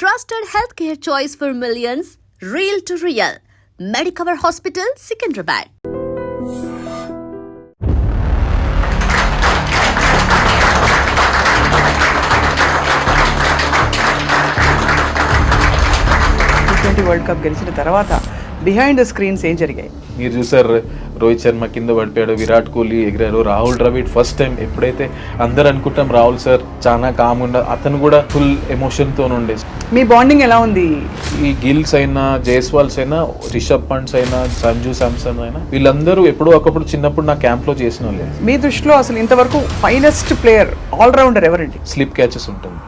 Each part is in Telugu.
Trusted healthcare choice for millions, real to real. Medicover Hospital, Secunderabad. T20 world cup గెలిచిన తర్వాత బిహైండ్ ద స్క్రీన్స్ ఏం జరిగాయి? మీరు చూసారు, రోహిత్ శర్మ కింద పడిపోయాడు, విరాట్ కోహ్లీ ఎగిరారు, రాహుల్ ద్రవిడ్ ఫస్ట్ టైం ఎప్పుడైతే అందరు అనుకుంటాం రాహుల్ సార్ చాలా కాముండా, అతను కూడా ఫుల్ ఎమోషన్తో ఉండే. మీ బాండింగ్ ఎలా ఉంది? ఈ గిల్స్ అయినా, జైస్వాల్స్ అయినా, రిషబ్ పంట్స్ అయినా, సంజు శాంసన్ అయినా, వీళ్ళందరూ ఎప్పుడో ఒకప్పుడు చిన్నప్పుడు నా క్యాంప్లో చేసిన వాళ్ళే. మీ దృష్టిలో అసలు ఇంతవరకు ఫైనెస్ట్ ప్లేయర్ ఆల్రౌండర్ ఎవరండి? స్లిప్ క్యాచెస్ ఉంటుంది,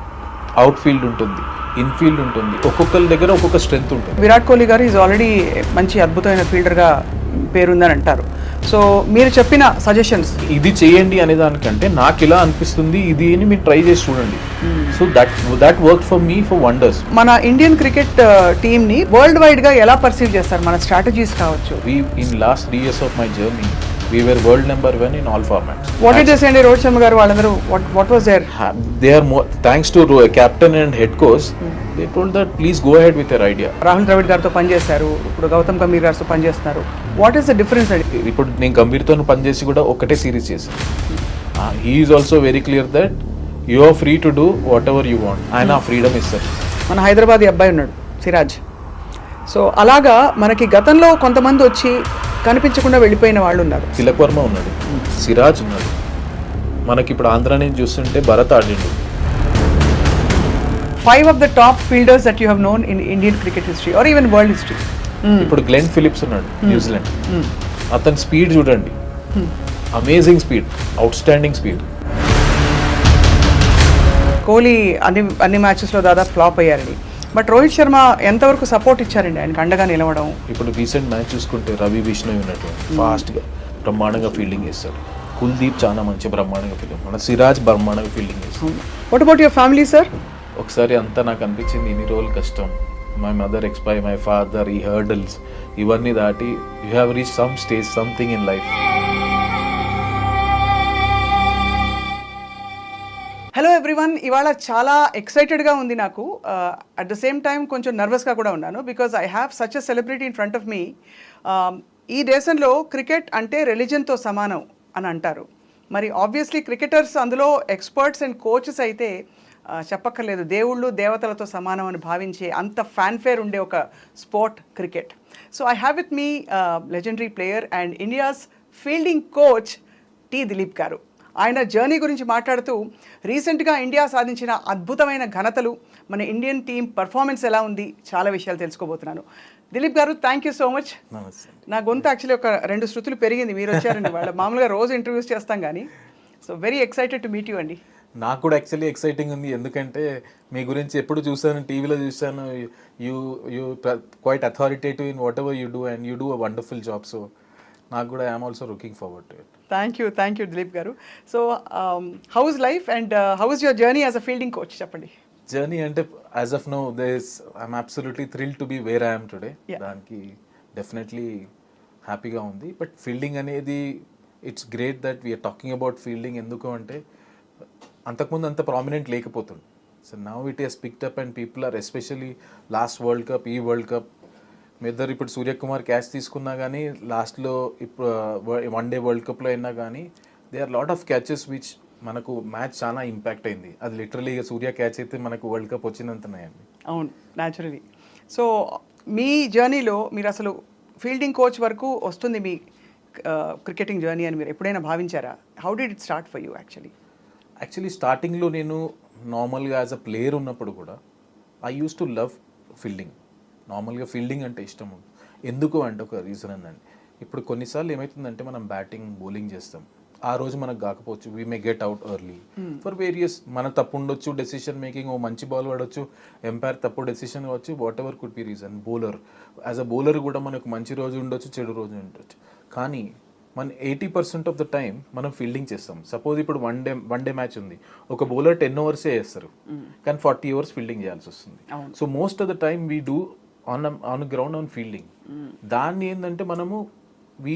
అవుట్ ఫీల్డ్ ఉంటుంది, ఇన్ఫీల్డ్ ఉంటుంది, ఒక్కొక్కరి దగ్గర ఒక్కొక్క స్ట్రెంత్ ఉంటుంది. విరాట్ కోహ్లీ గారు ఈజ్ ఆల్రెడీ మంచి అద్భుతమైన ఫీల్డర్గా పేరుందని అంటారు. సో మీరు చెప్పిన సజెషన్స్ ఇది చేయండి అనే దానికంటే నాకు ఇలా అనిపిస్తుంది ఇది అని మీరు ట్రై చేసి చూడండి. So that work for me for wonders. మన ఇండియన్ క్రికెట్ టీమ్ని వరల్డ్ వైడ్గా ఎలా పర్సీవ్ చేస్తారు? మన స్ట్రాటజీస్ కావచ్చు. In last 3 years of my journey we were world number 1 in all formats. What did they say? Rohit Sharma garu vallandaru what was their they are more, thanks to captain and head coach, they told that please go ahead with your idea. Rahul Dravid గారితో పనిచేశారు, ఇప్పుడు గౌతమ్ గంభీర్ గారితో పనిచేస్తున్నారు. వాట్ ఈస్ ద డిఫరెన్స్ అండి? ఇప్పుడు నేను గంభీర్తో పనిచేసి కూడా ఒకటే సిరీస్ చేశాను. He is also very clear that you are free to do whatever you want. ఆయన ఫ్రీడమ్ ఇస్తారు. మన హైదరాబాద్ అబ్బాయి ఉన్నాడు సిరాజ్. సో అలాగా మనకి గతంలో కొంతమంది వచ్చి కనిపించకుండా వెళ్ళిపోయిన వాళ్ళు ఉన్నారు. తిలక్ వర్మ ఉన్నాడు, సిరాజ్ ఉన్నాడు, మనకి ఇప్పుడు ఆంధ్ర నుంచి చూస్తుంటే Bharat ఆడిండు. 5 of the top fielders that you have known in Indian cricket history or even world history. ఇప్పుడు గ్లెన్ ఫిలిప్స్ ఉన్నాడు, న్యూజిలాండ్. అతని స్పీడ్ చూడండి, amazing speed, out standing speed. Kohli అన్ని మ్యాచెస్లో దాదాపు ఫ్లాప్ అయ్యారండి. బట్ రోహిత్ శర్మ ఎంతవరకు సపోర్ట్ ఇచ్చారండి ఆయనకు అండగా నిలవడం? ఇప్పుడు రీసెంట్ మ్యాచ్ చూసుకుంటే రవి బిష్ణోయ్ ఉన్నట్టు ఫాస్ట్గా బ్రహ్మాండంగా ఫీల్డింగ్ చేస్తాడు. కుల్దీప్ చాలా మంచి బ్రహ్మాండంగా ఫీల్డింగ్, మన సిరాజ్ బ్రహ్మాండంగా ఫీల్డింగ్ చేస్తాడు. What about your family sir? ఒకసారి అంతా నాకు అనిపించింది ఇన్ని రోజులు కష్టం, my mother expire, my father, ఈ హర్డల్స్ ఇవన్నీ దాటి you have reach some stage, something in life. Hello everyone, ఇవాళ చాలా ఎక్సైటెడ్గా ఉంది నాకు. అట్ ద సేమ్ టైం కొంచెం నర్వస్గా కూడా ఉన్నాను. Because I have such a celebrity in front of me. ఈ దేశంలో క్రికెట్ అంటే రిలీజన్తో సమానం అని అంటారు. మరి ఆబ్వియస్లీ క్రికెటర్స్ అందులో ఎక్స్పర్ట్స్ అండ్ కోచెస్ అయితే చెప్పక్కర్లేదు, దేవుళ్ళు దేవతలతో సమానం అని భావించే అంత ఫ్యాన్ఫేర్ ఉండే ఒక sport cricket. So I have with me legendary player and India's fielding coach T Dilip గారు. ఆయన జర్నీ గురించి మాట్లాడుతూ రీసెంట్గా ఇండియా సాధించిన అద్భుతమైన ఘనతలు, మన ఇండియన్ టీమ్ పర్ఫార్మెన్స్ ఎలా ఉంది, చాలా విషయాలు తెలుసుకోబోతున్నాను. దిలీప్ గారు, థ్యాంక్ యూ సో మచ్. నా గొంతు యాక్చువల్లీ ఒక 2 శృతులు పెరిగింది మీరు వచ్చారండి. వాళ్ళ మామూలుగా రోజు ఇంటర్వ్యూస్ చేస్తాం కానీ. So very excited to meet you అండి. నాకు కూడా యాక్చువల్లీ ఎక్సైటింగ్ ఉంది, ఎందుకంటే మీ గురించి ఎప్పుడు చూసాను, టీవీలో చూసాను. You quite authoritative in whatever you do and you do a wonderful job. So నాకు కూడా I'm also looking forward to it. Thank you Dilip garu. So how is life and how is your journey as a fielding coach? చెప్పండి. జర్నీ అంటే as of no I'm absolutely thrilled to be where I'm today. దానికి డెఫినెట్లీ హ్యాపీగా ఉంది. బట్ ఫీల్డింగ్ అనేది it's great that we're talking about fielding. ఎందుకు అంటే అంతకుముందు అంత ప్రామినెంట్ లేకపోతుంది. So now it has picked up and people are, especially last world cup, ఈ వరల్డ్ కప్ మీ ఇద్దరు ఇప్పుడు సూర్యకుమార్ క్యాచ్ తీసుకున్నా కానీ, లాస్ట్లో ఇప్పుడు వన్ డే వరల్డ్ కప్లో అయినా కానీ they are lot of catches which మనకు మ్యాచ్ చాలా ఇంపాక్ట్ అయింది. అది లిటరలీ సూర్య క్యాచ్ అయితే మనకు వరల్డ్ కప్ వచ్చినంతనాయండి. అవును, న్యాచురలీ. సో మీ జర్నీలో మీరు అసలు ఫీల్డింగ్ కోచ్ వరకు వస్తుంది మీ క్రికెటింగ్ జర్నీ అని మీరు ఎప్పుడైనా భావించారా? How did it start for you? Actually స్టార్టింగ్లో నేను నార్మల్గా యాజ్ అ ప్లేయర్ ఉన్నప్పుడు కూడా I use to love fielding. నార్మల్గా ఫీల్డింగ్ అంటే ఇష్టం ఉంది. ఎందుకు అంటే ఒక రీజన్ ఉందండి. ఇప్పుడు కొన్నిసార్లు ఏమవుతుందంటే మనం బ్యాటింగ్ బౌలింగ్ చేస్తాం, ఆ రోజు మనకు కాకపోవచ్చు, we may get out early for various, మన తప్పు ఉండొచ్చు, డెసిషన్ మేకింగ్, ఓ మంచి బాల్ పడవచ్చు, ఎంపైర్ తప్పు డెసిషన్ కావచ్చు, what ever could be reason. Bowler as a bowler కూడా మనకు మంచి రోజు ఉండొచ్చు, చెడు రోజు ఉండొచ్చు. కానీ మన 80% ఆఫ్ ద టైం మనం ఫీల్డింగ్ చేస్తాం. సపోజ్ ఇప్పుడు వన్ డే మ్యాచ్ ఉంది, ఒక బౌలర్ 10 ఓవర్సే వేస్తారు, కానీ 40 ఓవర్స్ ఫీల్డింగ్ చేయాల్సి వస్తుంది. So most of the time we do on ground on fielding. దాన్ని ఏంటంటే మనము we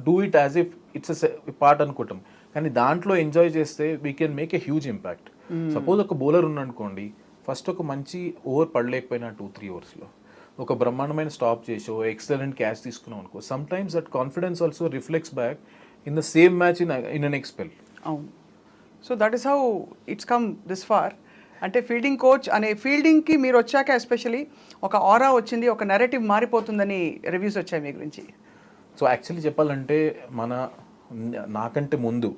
do it as if it's part అనుకుంటాం, కానీ దాంట్లో ఎంజాయ్ చేస్తే we can make a huge impact. Suppose ఒక బౌలర్ ఉన్నాడనుకోండి, ఫస్ట్ ఒక మంచి ఓవర్ పడలేకపోయినా 2-3 ఓవర్స్లో ఒక బ్రహ్మాండమైన స్టాప్ చేసి ఎక్సలెంట్ క్యాచ్ తీసుకున్నాం అనుకో some times that confidence also reflects back in the same match in a next spell. అవును. So that is how it's come this far. అంటే ఫీల్డింగ్ కోచ్ అనే ఫీల్డింగ్కి మీరు వచ్చాక ఎస్పెషలీ ఒక ఆరా వచ్చింది, ఒక నెరేటివ్ మారిపోతుందని రివ్యూస్ వచ్చాయి మీ గురించి. సో యాక్చువల్లీ చెప్పాలంటే నాకంటే ముందు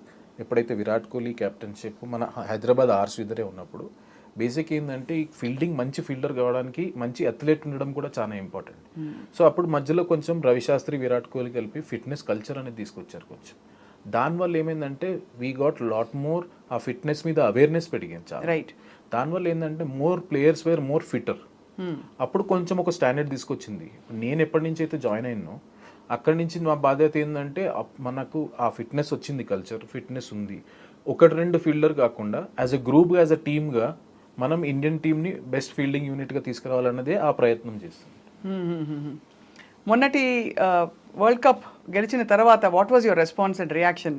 ఎప్పుడైతే విరాట్ కోహ్లీ కెప్టెన్షిప్ మన హైదరాబాద్ ఆర్స్ ఇద్దరే ఉన్నప్పుడు బేసిక్ ఏంటంటే ఈ ఫీల్డింగ్ మంచి ఫీల్డర్ కావడానికి మంచి అథ్లెట్ ఉండడం కూడా చాలా ఇంపార్టెంట్. సో అప్పుడు మధ్యలో కొంచెం రవిశాస్త్రి విరాట్ కోహ్లీ కలిపి ఫిట్నెస్ కల్చర్ అనేది తీసుకొచ్చారు కొంచెం. దానివల్ల ఏమైందంటే వీ గాట్ లాట్ మోర్ ఆ ఫిట్నెస్ మీద అవేర్నెస్ పెరిగింది చాలా. రైట్. దానివల్ల ఏంటంటే more players were more fitter. అప్పుడు కొంచెం ఒక స్టాండర్డ్ తీసుకొచ్చింది. నేను ఎప్పటి నుంచి అయితే జాయిన్ అయినో అక్కడి నుంచి మా బాధ్యత ఏంటంటే మనకు ఆ ఫిట్నెస్ వచ్చింది, కల్చర్ ఫిట్నెస్ ఉంది. 1-2 ఫీల్డర్ కాకుండా as a group as a టీమ్గా మనం ఇండియన్ టీమ్ని బెస్ట్ ఫీల్డింగ్ యూనిట్గా తీసుకురావాలన్నదే ఆ ప్రయత్నం చేస్తుంది. మొన్నటి వరల్డ్ కప్ గెలిచిన తర్వాత what was your response and reaction?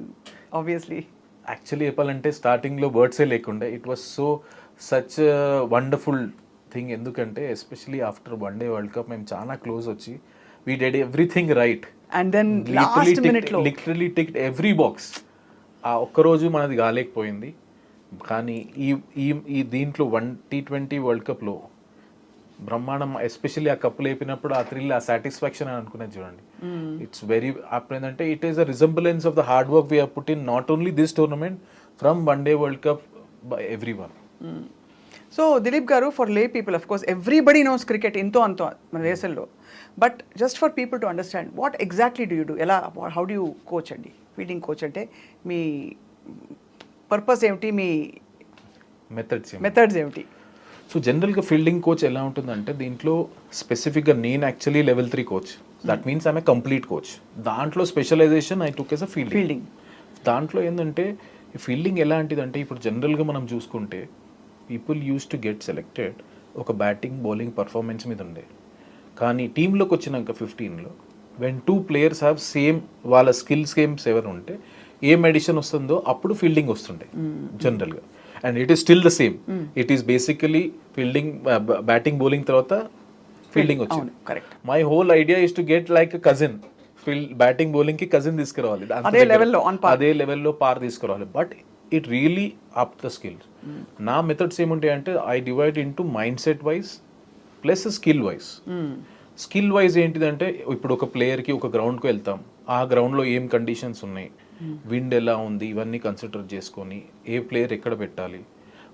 Obviously actually చెప్పాలంటే స్టార్టింగ్లో వర్డ్సే లేకుండే. It was so such wonderful thing. ఎందుకంటే especially after one day world cup మేము చాలా క్లోజ్ వచ్చి we did everything right and then last మినిట్లో లిటరలీ టిక్డ్ ఎవ్రీ బాక్స్. ఆ ఒక్కరోజు మనది కాలేకపోయింది. కానీ ఈ దీంట్లో T20 వరల్డ్ కప్లో బ్రహ్మాండం, ఎస్పెషల్లీ ఆ కప్పు లేపినప్పుడు ఆ థ్రిల్, ఆ సాటిస్ఫాక్షన్ అని అనుకునేది చూడండి. ఇట్స్ వెరీ అప్పుడు ఏంటంటే it is a resemblance of the hard work we put in not only this tournament from one day world cup by every one. So Dilip గారు, ఫర్ లే people of course everybody knows cricket ఎంతో అంతో మన దేశంలో, but just for people to understand what exactly do you do, ఎలా హౌ డూ యూ కోచ్ అండి? ఫీల్డింగ్ కోచ్ అంటే మీ పర్పస్ ఏమిటి, మీ మెథడ్స్ ఏమిటి? సో జనరల్గా ఫీల్డింగ్ కోచ్ ఎలా ఉంటుందంటే దీంట్లో స్పెసిఫిక్గా నేను actually level 3 coach. That means I'm a complete coach. దాంట్లో specialization I took as a fielding. దాంట్లో ఏంటంటే ఫీల్డింగ్ ఎలాంటిదంటే ఇప్పుడు జనరల్గా మనం చూసుకుంటే people used to get selected ఒక బ్యాటింగ్ బౌలింగ్ పర్ఫార్మెన్స్ మీద ఉండే. కానీ టీంలోకి వచ్చినాక 15లో వెన్ 2 players హ్యావ్ సేమ్ వాళ్ళ స్కిల్స్ గేమ్స్ ఎవరు ఉంటే ఏం ఎడిషన్ వస్తుందో అప్పుడు ఫీల్డింగ్ వస్తుండే జనరల్గా. And it is still the same. It is basically fielding batting bowling తర్వాత ఫీల్డింగ్ వచ్చింది. Correct. My whole idea is to get like cousin, batting bowling కి కజిన్ తీసుకురావాలి, అదే లెవెల్లో పార్ తీసుకురావాలి. But it really up the skills. నా మెథడ్స్ ఏముంటాయి అంటే I divide in to mind set wise plus skill wise. Skill wise ఏంటిదంటే ఇప్పుడు ఒక ప్లేయర్కి ఒక గ్రౌండ్కి వెళ్తాం, ఆ గ్రౌండ్లో ఏం కండిషన్స్ ఉన్నాయి, విండ్ ఎలా ఉంది, ఇవన్నీ కన్సిడర్ చేసుకొని ఏ ప్లేయర్ ఎక్కడ పెట్టాలి,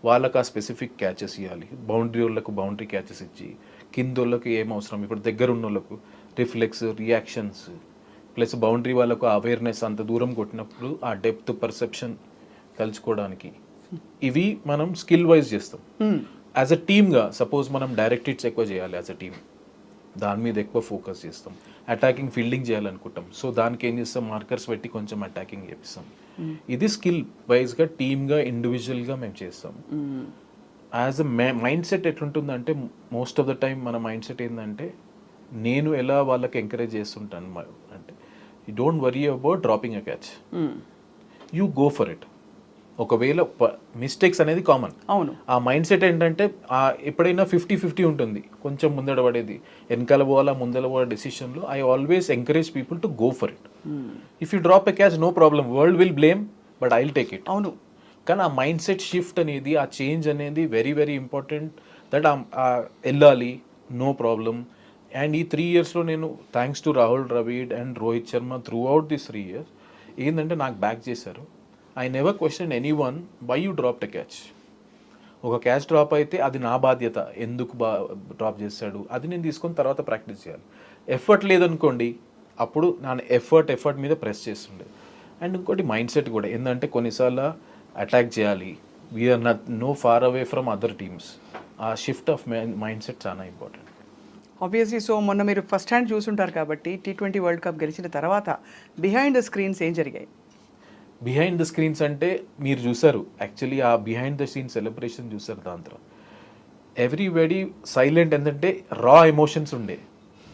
వాళ్ళకి ఆ స్పెసిఫిక్ క్యాచెస్ ఇవ్వాలి. బౌండరీ వాళ్ళకు బౌండరీ క్యాచెస్ ఇచ్చి, కింద వాళ్ళకి ఏం అవసరం, ఇప్పుడు దగ్గర ఉన్న వాళ్ళకు రిఫ్లెక్స్ రియాక్షన్స్ ప్లస్ బౌండరీ వాళ్ళకు అవేర్నెస్, అంత దూరం కొట్టినప్పుడు ఆ డెప్త్ పర్సెప్షన్ కలుసుకోవడానికి, ఇవి మనం స్కిల్ వైజ్ చేస్తాం. యాజ్ అ టీమ్గా సపోజ్ మనం డైరెక్ట్ హిట్స్ ఎక్కువ చేయాలి, యాజ్ అ టీమ్ దాని మీద ఎక్కువ ఫోకస్ చేస్తాం. అటాకింగ్ ఫీల్డింగ్ చేయాలనుకుంటాం, సో దానికి ఏం చేస్తాం, మార్కర్స్ పెట్టి కొంచెం అటాకింగ్ చేపిస్తాం. ఇది స్కిల్ వైజ్గా టీమ్గా ఇండివిజువల్గా మేము చేస్తాం. యాజ్ అ మైండ్ సెట్ ఎట్లుంటుందంటే మోస్ట్ ఆఫ్ ద టైం మన మైండ్ సెట్ ఏంటంటే నేను ఎలా వాళ్ళకి ఎంకరేజ్ చేస్తుంటాను అంటే you don't worry about dropping a catch, you go for it. ఒకవేళ మిస్టేక్స్ అనేది కామన్. అవును. ఆ మైండ్ సెట్ ఏంటంటే ఎప్పుడైనా 50-50 ఉంటుంది, కొంచెం ముందడ పడేది, వెనకాల పోవాలా ముందర పోవాలా డెసిషన్లో. I always encourage people to go for it. If you drop a catch no problem, world will blame, but I will take it. అవును. కానీ ఆ మైండ్ సెట్ షిఫ్ట్ అనేది, ఆ చేంజ్ అనేది వెరీ వెరీ ఇంపార్టెంట్. దట్ వెళ్ళాలి, నో ప్రాబ్లం. అండ్ ఈ 3 yearsలో నేను thanks to Rahul Dravid and Rohit Sharma throughout this 3 years ఏంటంటే నాకు బ్యాక్ చేశారు. I never question anyone why you drop a catch. ఒక క్యాచ్ డ్రాప్ అయితే అది నా బాధ్యత, ఎందుకు డ్రాప్ చేశాడు అది నేను తీసుకొని తర్వాత ప్రాక్టీస్ చేయాలి. ఎఫర్ట్ లేదనుకోండి, అప్పుడు నా ఎఫర్ట్ మీద ప్రెస్ చేస్తుండే. అండ్ ఇంకోటి మైండ్ సెట్ కూడా ఏంటంటే కొన్నిసార్లు అటాక్ చేయాలి, we're no far away from other teams. ఆ షిఫ్ట్ ఆఫ్ మైండ్ సెట్ చాలా ఇంపార్టెంట్. ఆబ్వియస్లీ. సో మొన్న మీరు ఫస్ట్ హ్యాండ్ చూసుంటారు కాబట్టి T20 వరల్డ్ కప్ గెలిచిన తర్వాత బిహైండ్ ద స్క్రీన్స్ ఏం జరిగాయి? బిహైండ్ ద స్క్రీన్స్ అంటే మీరు చూసారు, యాక్చువల్లీ ఆ బిహైండ్ ద సీన్ సెలబ్రేషన్ చూసారు. దాంట్లో ఎవ్రీబడి సైలెంట్, ఎందుకంటే రా ఎమోషన్స్ ఉండే.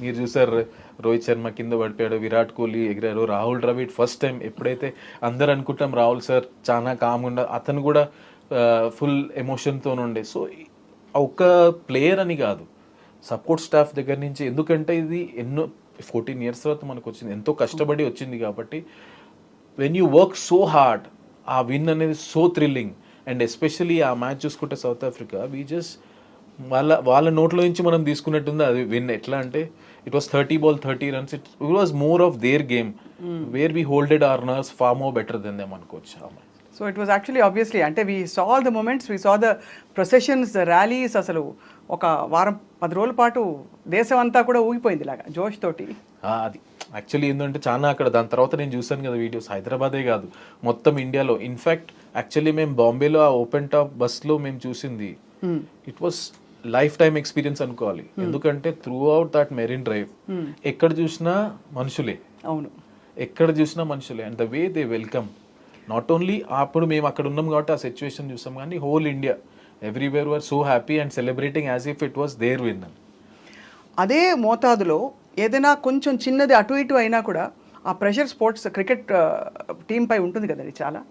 మీరు చూసారు, రోహిత్ శర్మ కింద పడిపోయాడు, విరాట్ కోహ్లీ ఎగిరాడు, రాహుల్ ద్రవిడ్ ఫస్ట్ టైం ఎప్పుడైతే అందరు అనుకుంటాం రాహుల్ సార్ చాలా కామ్గా, అతను కూడా ఫుల్ ఎమోషన్తో ఉండే. సో ఒక్క ప్లేయర్ అని కాదు, సపోర్ట్ స్టాఫ్ దగ్గర నుంచి. ఎందుకంటే ఇది ఎన్నో 14 years తర్వాత మనకు వచ్చింది, ఎంతో కష్టపడి వచ్చింది కాబట్టి when you work so hard, ఆ విన్ అనేది సో థ్రిల్లింగ్. అండ్ ఎస్పెషలీ ఆ మ్యాచ్ చూసుకుంటే సౌత్ ఆఫ్రికా, వీ జస్ట్ వాళ్ళ నోట్లో నుంచి మనం తీసుకున్నట్టుంది అది విన్. ఎట్లా అంటే it was 30 balls 30 runs. It was more of their game where we holded our nerves far more better than them అనుకోవచ్చు ఆ match. So it was actually obviously అంటే we saw all the moments, we saw the processions, the rallies. అసలు ఒక వారం 10 రోజుల పాటు దేశం అంతా కూడా ఊగిపోయింది ఇలాగా జోష్ తోటి. అది యాక్చువల్లీ ఏంటంటే చాలా అక్కడ దాని తర్వాత నేను చూసాను కదా వీడియోస్, హైదరాబాదే కాదు మొత్తం ఇండియాలో. ఇన్ఫ్యాక్ట్ యాక్చువల్లీ మేము బాంబేలో ఆ ఓపెన్ టాప్ బస్లో మేము చూసింది, it was life time experience అనుకోవాలి. ఎందుకంటే throughout that Marine Drive ఎక్కడ చూసినా మనుషులే, అవును, ఎక్కడ చూసినా మనుషులే. And the way they welcome, not only అప్పుడు మేము అక్కడ ఉన్నాం కాబట్టి ఆ సిచ్యువేషన్ చూసాం, కానీ whole India everywhere were so happy and celebrating as if it was their win. అదే మోతాదులో ఏదైనా కొంచెం చిన్నది అటు ఇటు అయినా కూడా ఆ ప్రెషర్ స్పోర్ట్స్ క్రికెట్ టీమ్ పై ఉంటుంది కదండి చాలా.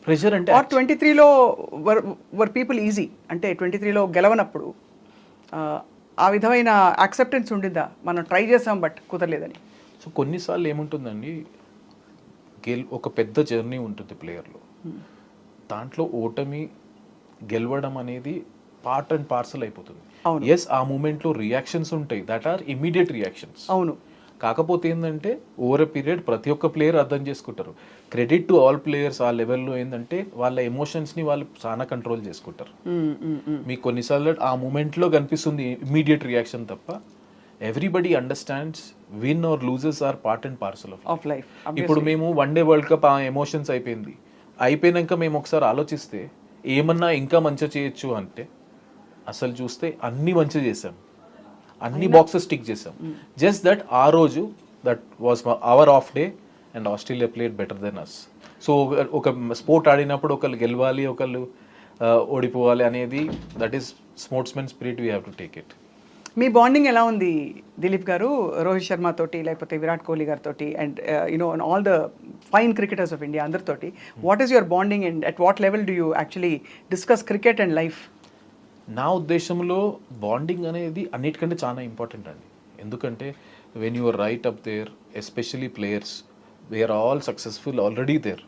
ప్రెషర్ అంటే ఆర్ 23లో వర్ పీపుల్ ఈజీ అంటే 23లో గెలవనప్పుడు ఆ విధమైన యాక్సెప్టెన్స్ ఉండిందా, మనం ట్రై చేసాం బట్ కుదరలేదని? సో కొన్నిసార్లు ఏముంటుందండి, ఒక పెద్ద జర్నీ ఉంటుంది ప్లేయర్లో, దాంట్లో ఓటమి గెలవడం అనేది పార్ట్ అండ్ పార్సల్ అయిపోతుంది. ఎస్, ఆ మూమెంట్లో రియాక్షన్స్ ఉంటాయి, దట్ ఆర్ ఇమీడియట్ రియాక్షన్స్. అవును, కాకపోతే ఏంటంటే ఓవర్ ఎ పీరియడ్ ప్రతి ఒక్క ప్లేయర్ అర్థం చేసుకుంటారు. క్రెడిట్ టు ఆల్ ప్లేయర్స్ ఆ లెవెల్లో ఏంటంటే వాళ్ళ ఎమోషన్స్ని వాళ్ళు చాలా కంట్రోల్ చేసుకుంటారు. మీకు కొన్నిసార్లు ఆ మూమెంట్లో కనిపిస్తుంది ఇమీడియట్ రియాక్షన్ తప్ప, everybody understands win or loses or part and parcel of life. ఇప్పుడు మేము వన్డే వరల్డ్ కప్ ఆ ఎమోషన్స్ అయిపోయినాక మేము ఒకసారి ఆలోచిస్తే ఏమన్నా ఇంకా మంచిగా చేయొచ్చు అంటే, అసలు చూస్తే అన్ని మంచిగా చేసాం, అన్ని బాక్సెస్ టిక్ చేసాం. జస్ట్ దట్ ఆ రోజు that was our off day and Australia played better than us. So ఒక స్పోర్ట్ ఆడినప్పుడు ఒకళ్ళు గెలవాలి, ఒకళ్ళు ఓడిపోవాలి అనేది, that is sportsmen spirit, we have to take it. మీ బాండింగ్ ఎలా ఉంది దిలీప్ గారు రోహిత్ శర్మ తోటి, లేకపోతే విరాట్ కోహ్లీ గారితోటి, and you know all the fine cricketers of India అందరితోటి? What is your bonding and at what level do you actually discuss cricket and life? నా ఉద్దేశంలో బాండింగ్ అనేది అన్నిటికంటే చాలా ఇంపార్టెంట్ అండి. ఎందుకంటే when you're right up there, especially players, they are all successful already there.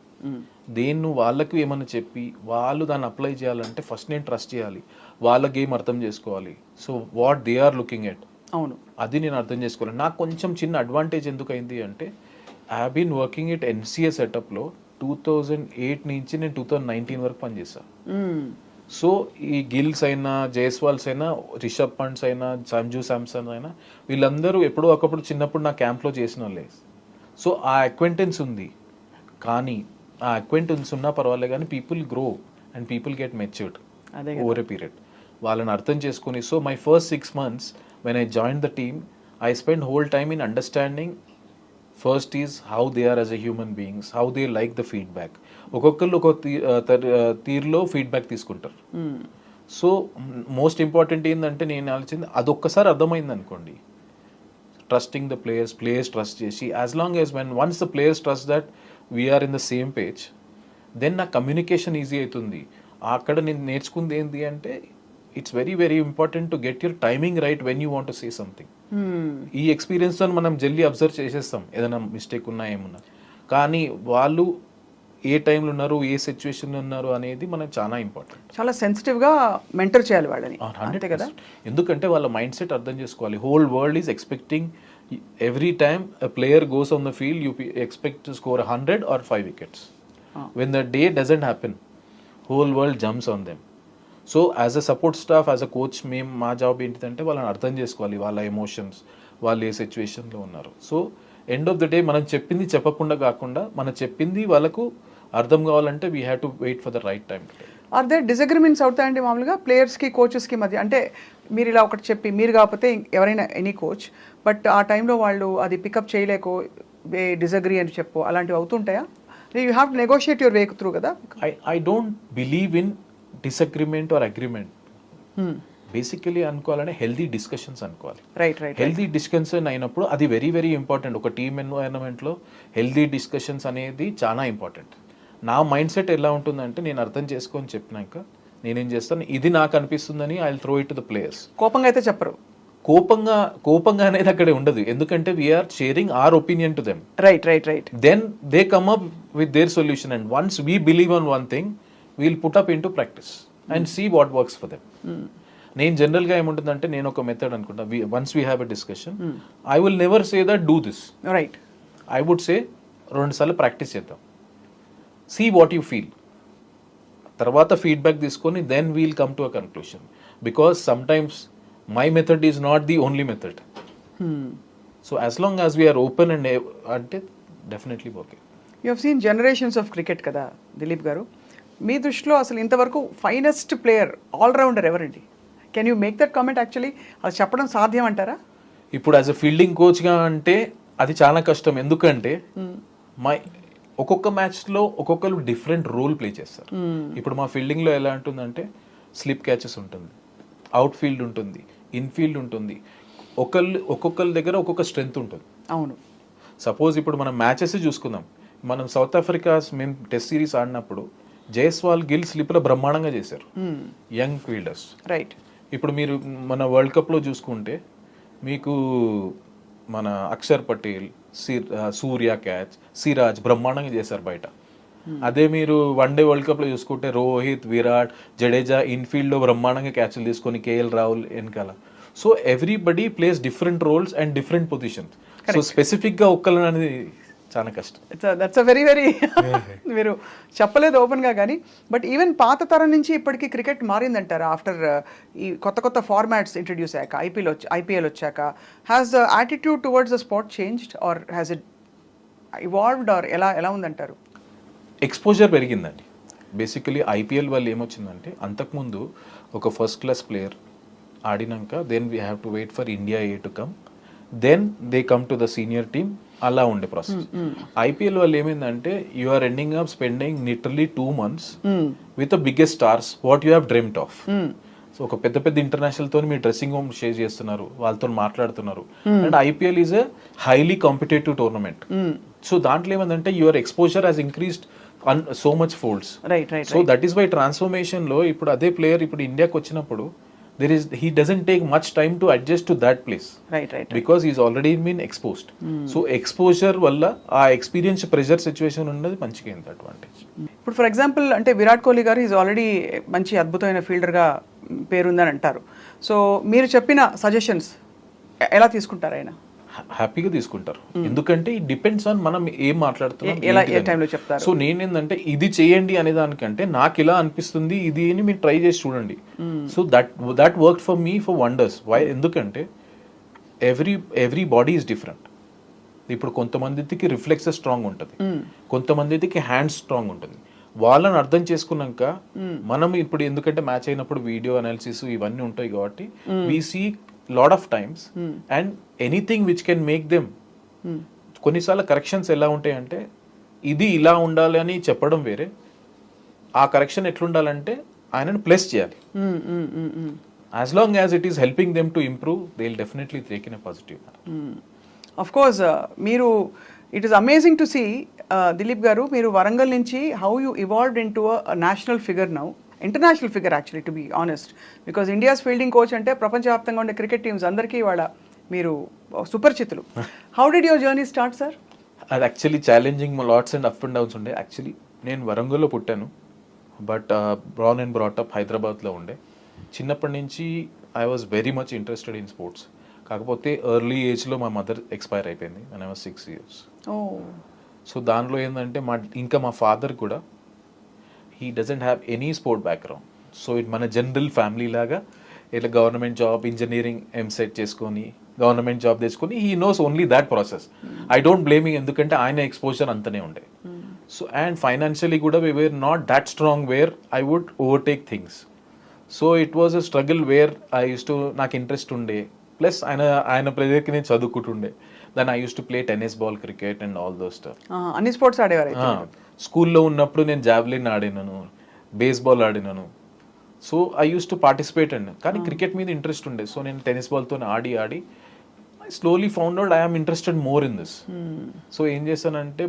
దేన్ని వాళ్ళకు ఏమన్నా చెప్పి వాళ్ళు దాన్ని అప్లై చేయాలంటే ఫస్ట్ నేను ట్రస్ట్ చేయాలి, వాళ్ళ గేమ్ అర్థం చేసుకోవాలి. So what they are looking at, అవును, అది నేను అర్థం చేసుకోవాలి. నాకు కొంచెం చిన్న అడ్వాంటేజ్ ఎందుకు అయింది అంటే, I have been working it NCA సెటప్లో 2008 నుంచి నేను 2019 వరకు పనిచేశాను. సో ఈ గిల్స్ అయినా, జైస్వాల్స్ అయినా, రిషబ్ పంట్స్ అయినా, సంజు శాంసన్ అయినా, వీళ్ళందరూ ఎప్పుడో ఒకప్పుడు చిన్నప్పుడు నా క్యాంప్లో చేసిన వాళ్ళే. సో ఆ అక్వెంటెన్స్ ఉంది, కానీ ఆ అక్వెంటెన్స్ ఉన్నా పర్వాలేదు, కానీ people grow and people get matured over a period. వాళ్ళని అర్థం చేసుకుని, so my first 6 months when I joined the team, I spent whole time in understanding first is how they are as a human beings, how they like the feedback. ఒక్కొక్కళ్ళు ఒక తీరులో ఫీడ్బ్యాక్ తీసుకుంటారు. సో మోస్ట్ ఇంపార్టెంట్ ఏంటంటే నేను ఆలోచించింది, అదొక్కసారి అర్థమైంది అనుకోండి, ట్రస్టింగ్ ద ప్లేయర్స్ ట్రస్ట్ చేసి, as long as when once the players trust that we're in the same page, then నా కమ్యూనికేషన్ ఈజీ అవుతుంది. అక్కడ నేను నేర్చుకుంది ఏంటి అంటే, it's very very important to get your timing right when you want to say something. ఈ ఎక్స్పీరియన్స్తో మనం జల్దీ అబ్జర్వ్ చేసేస్తాం ఏదైనా మిస్టేక్ ఉన్నా ఏమున్నా, కానీ వాళ్ళు ఏ టైంలో ఉన్నారు, ఏ సిచ్యువేషన్లో ఉన్నారు అనేది మనకు చాలా ఇంపార్టెంట్. చాలా సెన్సిటివ్గా మెంటర్ చేయాలి వాళ్ళని, అంతే కదా? ఎందుకంటే వాళ్ళ మైండ్ సెట్ అర్థం చేసుకోవాలి. Whole world is expecting every time a player goes on the field, you expect to score 100 or 5 wickets. When the day doesn't happen, whole world jumps on them. So as a support staff, as a coach, మేము మా జాబ్ ఏంటిదంటే వాళ్ళని అర్థం చేసుకోవాలి, వాళ్ళ ఎమోషన్స్, వాళ్ళు ఏ సిచ్యువేషన్లో ఉన్నారు. So end of the day మనం చెప్పింది చెప్పకుండా కాకుండా, మనం చెప్పింది వాళ్ళకు అర్థం కావాలంటే we have to wait for the right time. Are there disagreements అవుతాయండి మామూలుగా ప్లేయర్స్కి కోచెస్కి మధ్య? అంటే మీరు ఇలా ఒకటి చెప్పి, మీరు కాకపోతే ఎవరైనా ఎనీ కోచ్, బట్ ఆ టైంలో వాళ్ళు అది పికప్ చేయలేకో డిసగ్రీ అని చెప్పు, అలాంటివి అవుతుంటాయా? You have to negotiate your way through కదా. I don't believe in disagreement or agreement. Basically అనుకోవాలంటే హెల్దీ డిస్కషన్స్ అనుకోవాలి. రైట్. హెల్దీ డిస్కషన్ అయినప్పుడు అది వెరీ వెరీ ఇంపార్టెంట్. ఒక టీమ్ ఎన్వైరన్మెంట్లో హెల్దీ డిస్కషన్స్ అనేది చాలా ఇంపార్టెంట్. నా మైండ్ సెట్ ఎలా ఉంటుందంటే, నేను అర్థం చేసుకొని చెప్పినాక నేనేం చేస్తాను, ఇది నాకు అనిపిస్తుందని I will throw it to the players. కోపంగా అయితే చెప్పరు. కోపంగా అనేది అక్కడే ఉండదు, ఎందుకంటే we're sharing our opinion to them. Right. Then they come up with their solution and once we believe on one thing we'll put up in to practice and see what works for them. నేను జనరల్గా ఏముంటుందంటే నేను ఒక మెథడ్ అనుకుంటా, once we have a discussion I will never say that do this. Right. I would say 2 సార్లు ప్రాక్టీస్ చేద్దాం, సీ వాట్ యూ ఫీల్, తర్వాత ఫీడ్బ్యాక్ తీసుకొని then we'll come to a conclusion. Because sometimes my method is not the only method. So as long as we're open and అంటే definitely okay. You have seen generations of cricket కదా దిలీప్ గారు, మీ దృష్టిలో అసలు ఇంతవరకు ఫైనెస్ట్ ప్లేయర్ ఆల్రౌండర్ ఎవరండి? Can you make that comment? Actually అది చెప్పడం సాధ్యం అంటారా? ఇప్పుడు యాజ్ అ ఫీల్డింగ్ కోచ్గా అంటే అది చాలా కష్టం, ఎందుకంటే ఒక్కొక్క మ్యాచ్లో ఒక్కొక్కరు డిఫరెంట్ రోల్ ప్లే చేస్తారు. ఇప్పుడు మా ఫీల్డింగ్లో ఎలా ఉంటుందంటే స్లిప్ క్యాచెస్ ఉంటుంది, అవుట్ ఫీల్డ్ ఉంటుంది, ఇన్ఫీల్డ్ ఉంటుంది, ఒక్కొక్కరి దగ్గర ఒక్కొక్క స్ట్రెంగ్త్ ఉంటుంది. అవును. సపోజ్ ఇప్పుడు మనం మ్యాచెస్ చూసుకుందాం, మనం సౌత్ ఆఫ్రికా మేము టెస్ట్ సిరీస్ ఆడినప్పుడు జైస్వాల్ గిల్ స్లిప్లో బ్రహ్మాండంగా చేశారు, యంగ్ ఫీల్డర్స్. రైట్. ఇప్పుడు మీరు మన వరల్డ్ కప్లో చూసుకుంటే మీకు మన అక్షర్ పటేల్, సూర్య క్యాచ్, సిరాజ్ బ్రహ్మాండంగా చేశారు బయట. అదే మీరు వన్డే వరల్డ్ కప్లో చూసుకుంటే రోహిత్, విరాట్, జడేజా ఇన్ఫీల్డ్లో బ్రహ్మాండంగా క్యాచ్లు తీసుకొని కేఎల్ రాహుల్ వెనకాల. So everybody plays different roles and different positions. So స్పెసిఫిక్గా ఒక్కరు అనేది చాలా కష్టం. దట్స్ అ వెరీ మీరు చెప్పలేదు ఓపెన్గా, కానీ బట్ ఈవెన్ పాత తరం నుంచి ఇప్పటికీ క్రికెట్ మారిందంటారా ఆఫ్టర్ ఈ కొత్త ఫార్మాట్స్ ఇంట్రడ్యూస్ అయ్యాక, ఐపీఎల్ వచ్చాక? Has the attitude towards the sport changed or has it evolved or ఎలా ఉందంటారు? ఎక్స్పోజర్ పెరిగిందండి. బేసికలీ ఐపీఎల్ వల్ల ఏమొచ్చిందంటే అంతకుముందు ఒక ఫస్ట్ క్లాస్ ప్లేయర్ ఆడినాక then we have to wait for India A to come, then they come to the senior team, అలా ఉండే ప్రాసెస్. ఐపీఎల్ వల్ల ఏమైందంటే you are ending up spending literally 2 months with the biggest stars what you have dreamed of. So ఒక పెద్ద ఇంటర్నేషనల్ తో మీ డ్రెస్సింగ్ రూమ్ షేర్ చేస్తున్నారు, వాళ్ళతో మాట్లాడుతున్నారు. And IPL is a highly competitive tournament. So దాంట్లో ఏమైందంటే your exposure has increased so much folds. So that is why transformation లో ఇప్పుడు అదే ప్లేయర్ ఇప్పుడు ఇండియాకి వచ్చినప్పుడు he doesn't take much time to adjust to that place, right because he's already been exposed. So exposure వల్ల ఆ ఎక్స్పీరియన్స్ ప్రెషర్ సిచ్యువేషన్ ఉన్నది మంచిగా అయింది అడ్వాంటేజ్. ఇప్పుడు ఫర్ ఎగ్జాంపుల్ అంటే విరాట్ కోహ్లీ గారు ఈజ్ ఆల్రెడీ మంచి అద్భుతమైన ఫీల్డర్గా పేరుందని అంటారు. సో మీరు చెప్పిన సజెషన్స్ ఎలా తీసుకుంటారు ఆయన? హ్యాపీగా తీసుకుంటారు, ఎందుకంటే ఇట్ డిపెండ్స్ ఆన్ మనం ఏం మాట్లాడుతున్నాం, ఏ టైంలో చెప్తారు. సో నేనేందంటే ఇది చేయండి అనే దానికంటే నాకు ఇలా అనిపిస్తుంది ఇది అని మీరు ట్రై చేసి చూడండి. So that work for me for wonders. Why? ఎందుకంటే ఎవ్రీ బాడీ ఈజ్ డిఫరెంట్. ఇప్పుడు కొంతమందికి రిఫ్లెక్సెస్ స్ట్రాంగ్ ఉంటుంది, కొంతమందికి హ్యాండ్స్ స్ట్రాంగ్ ఉంటుంది. వాళ్ళని అర్థం చేసుకున్నాక మనం ఇప్పుడు ఎందుకంటే మ్యాచ్ అయినప్పుడు వీడియో అనాలిసిస్ ఇవన్నీ ఉంటాయి కాబట్టి we see lot of times and anything which can make them. కొన్నిసార్లు కరెక్షన్స్ ఎలా ఉంటాయి అంటే ఇది ఇలా ఉండాలి అని చెప్పడం వేరే, ఆ కరెక్షన్ ఎట్లుండాలంటే ఆయనను ప్లస్ చేయాలి. As long as it is helping them to improve they will definitely take in a positive. Of course మీరు it is amazing to see Dilip garu, మీరు వరంగల్ నుంచి how you evolved in to a national figure now, international figure actually to be honest, because India's fielding coach అంటే ప్రపంచవ్యాప్తంగా ఉండే క్రికెట్ టీమ్స్ అందరికీ వాళ్ళ మీరు సుపరిచితులు. How did your journey start sir? అది actually challenging lots and up and downs ఉండే. యాక్చువల్లీ నేను వరంగల్లో పుట్టాను, బట్ బ్రాన్ అండ్ బ్రాటప్ హైదరాబాద్లో ఉండే. చిన్నప్పటి నుంచి I was very much interested in sports. కాకపోతే ఎర్లీ ఏజ్లో మా మదర్ ఎక్స్పైర్ అయిపోయింది when I was 6 years. So దానిలో ఏంటంటే మా ఫాదర్ కూడా he doesn't have any sport background. So it మన జనరల్ ఫ్యామిలీ లాగా ఇట్లా గవర్నమెంట్ జాబ్, ఇంజనీరింగ్ ఎంసెట్ చేసుకొని గవర్నమెంట్ జాబ్ తెచ్చుకొని he knows only that process. I don't blaming, ఎందుకంటే ఆయన ఎక్స్పోజర్ అంతనే ఉండే. సో అండ్ ఫైనాన్షియలీ కూడా we were not that strong where I would overtake things. So it was a struggle where I use to, నాకు ఇంట్రెస్ట్ ఉండే, ప్లస్ ఆయన ప్రెజర్కి నేను చదువుకుంటుండే. Then I use to play tennis ball, cricket and all those stuff. అన్ని స్పోర్ట్స్ ఆడేవారు? స్కూల్లో ఉన్నప్పుడు నేను జావ్లిన్ ఆడినాను, బేస్బాల్ ఆడినాను. So I use to participate అండి, కానీ క్రికెట్ మీద ఇంట్రెస్ట్ ఉండే. సో నేను టెన్నిస్ బాల్తో ఆడి I slowly found out I am interested more in this. So ఏం చేశానంటే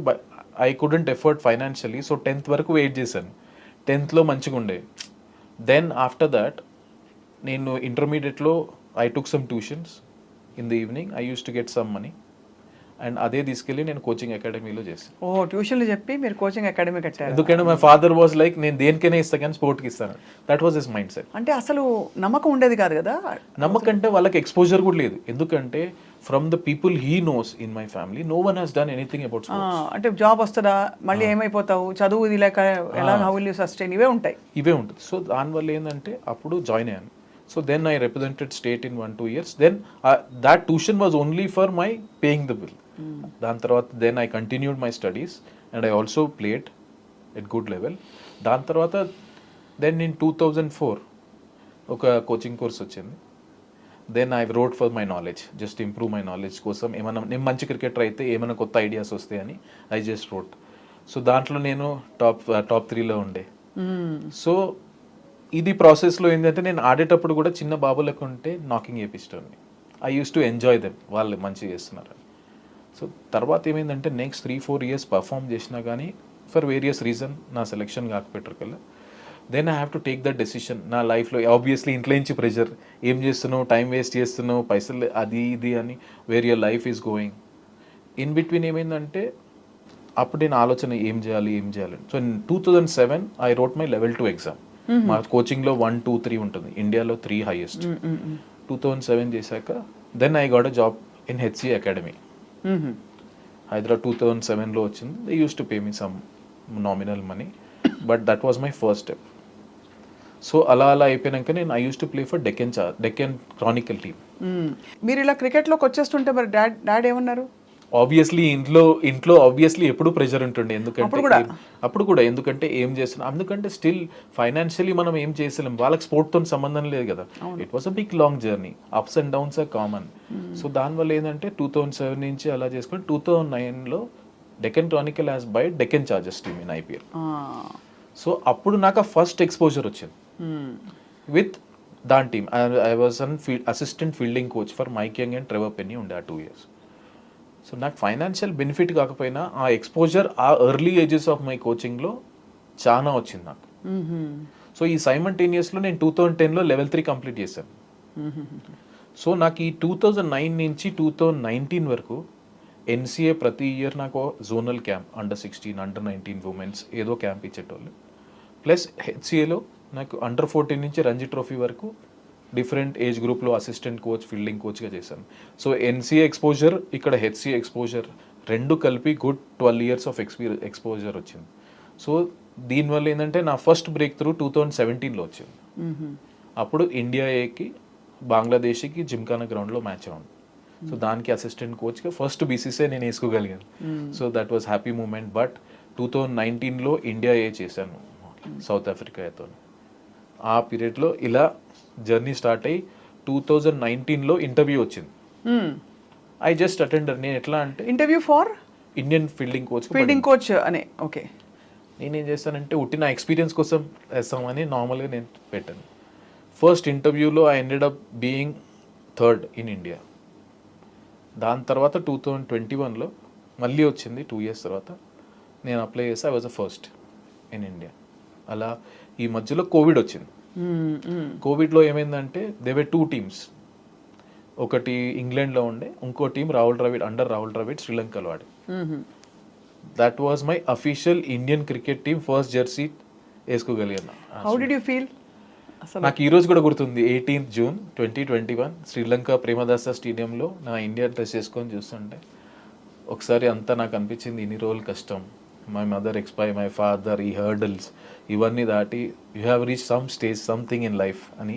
I couldn't afford financially. So 10th వరకు వెయిట్ చేశాను. 10th మంచిగా ఉండే, దెన్ ఆఫ్టర్ దాట్ నేను ఇంటర్మీడియట్లో I took some tuitions in the evening. I use to get some money and అదే తీసుకెళ్ళి నేను కోచింగ్ అకాడమీలో చేశాను. ఓ ట్యూషన్లు చెప్పి మీరు కోచింగ్ అకాడమీ కట్టారు. ఎందుకంటే మై ఫాదర్ వాజ్ లైక్ నేను దేనికైనా ఇస్తాను కానీ స్పోర్ట్కి ఇస్తాను. That was his mind set. అంటే అసలు నమ్మకం ఉండేది కాదు కదా. నమ్మకం అంటే వాళ్ళకి ఎక్స్పోజర్ కూడా లేదు. ఎందుకంటే from the people he knows in my family no one has done anything about sports. అంటే జాబ్ వస్తుందా, మళ్ళీ ఏమైపోతావు, చదువు ఇది లేక ఎలా, హౌ విల్ యూ సస్టైన్, ఇవే ఉంటాయి. సో దానివల్ల ఏంటంటే అప్పుడు జాయిన్ అయ్యాను. So then I represented state in 1-2 years. Then that tuition was only for my paying the bill. దాని తర్వాత then I continued my studies and I also played at good level. దాని తర్వాత దెన్ ఇన్ 2004 ఒక కోచింగ్ కోర్స్ వచ్చింది. Then I wrote for my knowledge, just improve my knowledge కోసం. ఏమైనా నేను మంచి క్రికెటర్ అయితే ఏమైనా కొత్త ఐడియాస్ వస్తాయని ఐ జస్ట్ రోడ్. సో దాంట్లో నేను టాప్ 3లో ఉండే. సో ఇది ప్రాసెస్లో ఏంటంటే నేను ఆడేటప్పుడు కూడా చిన్న బాబులకు ఉంటే నాకింగ్ చేపిస్తాను. I use to enjoy them, వాళ్ళు మంచిగా చేస్తున్నారు. సో తర్వాత ఏమైందంటే నెక్స్ట్ 3-4 years పర్ఫామ్ చేసినా కానీ ఫర్ వేరియస్ రీజన్ నా సెలెక్షన్ కాకపోయారు కల్లా. Then I have to take that decision. నా లైఫ్లో ఆబ్వియస్లీ ఇంట్లో నుంచి ప్రెషర్, ఏం చేస్తున్నావు, టైం వేస్ట్ చేస్తున్నావు, పైసలు అది ఇది అని, where your life is going. In between ఏమైందంటే అప్పుడు నేను ఆలోచన ఏం చేయాలి. So in 2007 I wrote my level 2 exam. మా కోచింగ్లో 1, 2, 3 ఉంటుంది, ఇండియాలో 3 highest. 2007 చేశాక then I got a job in HCA academy Hyderabad. 2007లో వచ్చింది. They use to pay me some nominal money, but that was my first step. So అలా అయిపోయాక నేను I use to play for Deccan Chronicle team. మీరు ఇలా క్రికెట్లోకి వచ్చేస్తుంటే మరి డాడ్ ఏమన్నారు? ఆబ్వియస్లీ ఇంట్లో ఆబ్వియస్లీ ఎప్పుడు ప్రెషర్ ఉంటుండే. అప్పుడు కూడా ఎందుకంటే ఏం చేస్తున్నాం, ఎందుకంటే స్టిల్ ఫైనాన్షియలీ మనం ఏం చేసలేం, వాళ్ళకి స్పోర్ట్తో సంబంధం లేదు కదా. It was a big long journey, ups and downs are common. So దానివల్ల ఏంటంటే 2007 నుంచి అలా చేసుకొని 2009లో Deccan Chronicle has by Deccan Chargers team in IPL. So అప్పుడు నాకు ఫస్ట్ ఎక్స్పోజర్ వచ్చింది విత్ దాని team. I was an assistant fielding coach for Mike Young and Trevor Penny ఉండే ఆ 2 years. సో నాకు ఫైనాన్షియల్ బెనిఫిట్ కాకపోయినా ఆ ఎక్స్పోజర్ ఆ ఎర్లీ ఏజెస్ ఆఫ్ మై కోచింగ్లో చాలా వచ్చింది నాకు. సో ఈ సైమల్టేనియస్లో నేను 2010లో level 3 కంప్లీట్ చేశాను. సో నాకు ఈ 2009 నుంచి 2019 వరకు NCA ప్రతి ఇయర్ నాకు జోనల్ క్యాంప్ అండర్-16, అండర్-19 ఉమెన్స్ ఏదో క్యాంప్ ఇచ్చేటోళ్ళు. ప్లస్ HCAలో నాకు అండర్-14 నుంచి రంజీ ట్రోఫీ వరకు డిఫరెంట్ ఏజ్ గ్రూప్లో అసిస్టెంట్ కోచ్, ఫీల్డింగ్ కోచ్గా చేశాను. సో NCA ఎక్స్పోజర్, ఇక్కడ HCA ఎక్స్పోజర్ రెండు కలిపి గుడ్ 12 years ఆఫ్ ఎక్స్పోజర్ వచ్చింది. సో దీనివల్ల ఏంటంటే నా ఫస్ట్ బ్రేక్ త్రూ 2017లో వచ్చింది. అప్పుడు ఇండియా ఏకి బంగ్లాదేశ్కి జిమ్ఖానా గ్రౌండ్లో మ్యాచ్ ఉంది. సో దానికి అసిస్టెంట్ కోచ్గా ఫస్ట్ BCCI నేను వేసుకోగలిగాను. So that was happy moment. But 2019లో ఇండియా ఏ చేశాను సౌత్ ఆఫ్రికాతో. ఆ పీరియడ్లో ఇలా జర్నీ స్టార్ట్ అయ్యి 2019లో ఇంటర్వ్యూ వచ్చింది. I just attended. నేను ఎట్లా అంటే interview for Indian fielding coach అనే. ఓకే. నేనేం చేస్తానంటే ఉట్టి నా ఎక్స్పీరియన్స్ కోసం వేస్తామని నార్మల్గా నేను పెట్టాను. ఫస్ట్ ఇంటర్వ్యూలో I ended up being 3rd in India. దాని తర్వాత 2021లో మళ్ళీ వచ్చింది 2 years తర్వాత నేను అప్లై చేస్తే I was the first in India. అలా ఈ మధ్యలో కోవిడ్ వచ్చింది. కోవిడ్లో ఏమైందంటే దేవర్ 2 teams. ఒకటి ఇంగ్లాండ్లో ఉండే, ఇంకో టీం రాహుల్ ద్రవిడ్ శ్రీలంకలో ఆడి. That was my official Indian cricket team first jersey వేసుకోగలిగాను. How did you feel? నాకు ఈ రోజు కూడా గుర్తుంది, 18th June 2021 శ్రీలంక ప్రేమదాస స్టేడియంలో నా ఇండియా డ్రెస్ వేసుకొని చూస్తుంటే ఒకసారి అంతా నాకు అనిపించింది ఇన్ని రోజులు కష్టం, my mother expire, my father, ఈ హర్డల్స్ ఇవన్నీ దాటి you have reach some stage, something in life అని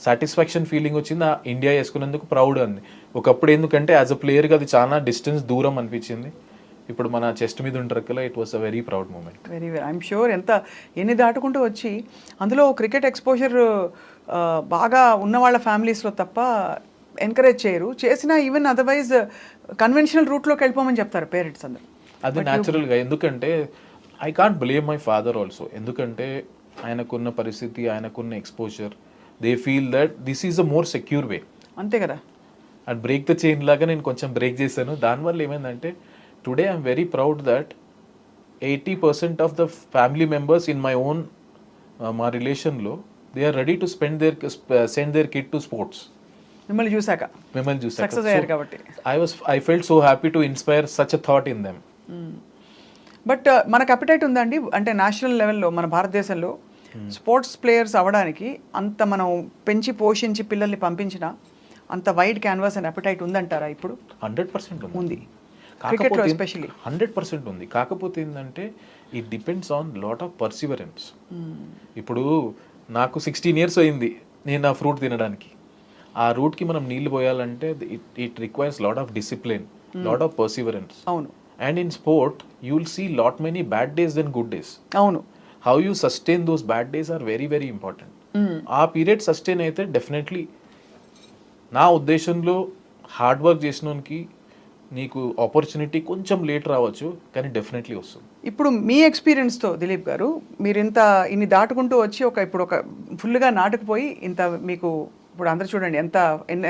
సాటిస్ఫాక్షన్ ఫీలింగ్ వచ్చింది. ఆ ఇండియా వేసుకున్నందుకు ప్రౌడ్ అంది. ఒకప్పుడు ఎందుకంటే యాజ్ అ ప్లేయర్గా అది చాలా డిస్టెన్స్ దూరం అనిపించింది. ఇప్పుడు మన చెస్ట్ మీద ఉంటారు కదా, it was a very proud moment. Very I'm sure. ఎన్ని దాటుకుంటూ వచ్చి అందులో క్రికెట్ ఎక్స్పోజర్ బాగా ఉన్న వాళ్ళ ఫ్యామిలీస్లో తప్ప ఎంకరేజ్ చేయరు. చేసినా ఈవెన్ అదర్వైజ్ కన్వెన్షనల్ రూట్లోకి వెళ్ళిపోమని చెప్తారు పేరెంట్స్ అందరు. అది న్యాచురల్గా. ఎందుకంటే I can't blame my father also. ఎందుకంటే ఆయనకున్న పరిస్థితి, ఆయనకున్న exposure, they feel that this is a more secure way. అంతే కదా. అండ్ బ్రేక్ ద చైన్ లాగా నేను కొంచెం బ్రేక్ చేశాను. దానివల్ల ఏమైందంటే today I'm very proud that 80% of the family members in my own మా రిలేషన్లో they are ready to send their kid to sports. మిమ్మల్ని చూసాక మిమ్మల్ని చూసాక సక్సెస్ అయ్యారు కాబట్టి. I felt so happy to inspire such a thought in them. But మనకు అపిటైట్ ఉందండి, అంటే నేషనల్ లెవెల్లో మన భారతదేశంలో స్పోర్ట్స్ ప్లేయర్స్ అవ్వడానికి అంత మనం పెంచి పోషించి పిల్లల్ని పంపించిన అంత వైడ్ క్యాన్వాస్ అండ్ అపిటైట్ ఉందంటారా ఇప్పుడు? 100% ఉంది. కాకపోతే ఎస్పెషల్లీ 100% ఉంది. కాకపోతే ఏంటంటే it depends on lot of Perseverance. ఇప్పుడు నాకు 16 years అయింది నేను ఆ ఫ్రూట్ తినడానికి. ఆ రూట్కి మనం నీళ్లు పోయాలంటే it requires lot of discipline, lot of perseverance. అవును. And in sport you will see lot many bad days then good days. అవును. How you sustain those bad days are very very important. ఆ పీరియడ్ సస్టైన్ అయితే డెఫినెట్లీ నా ఉద్దేశంలో హార్డ్ వర్క్ చేసినోనికి నీకు ఆపర్చునిటీ కొంచెం లేట్ రావచ్చు, కానీ డెఫినెట్లీ వస్తుంది. ఇప్పుడు మీ ఎక్స్పీరియన్స్తో దిలీప్ గారు, మీరు ఇన్ని దాటుకుంటూ వచ్చి ఇప్పుడు ఒక ఫుల్గా నాటుకుపోయి ఇంత మీకు ఇప్పుడు అందరు చూడండి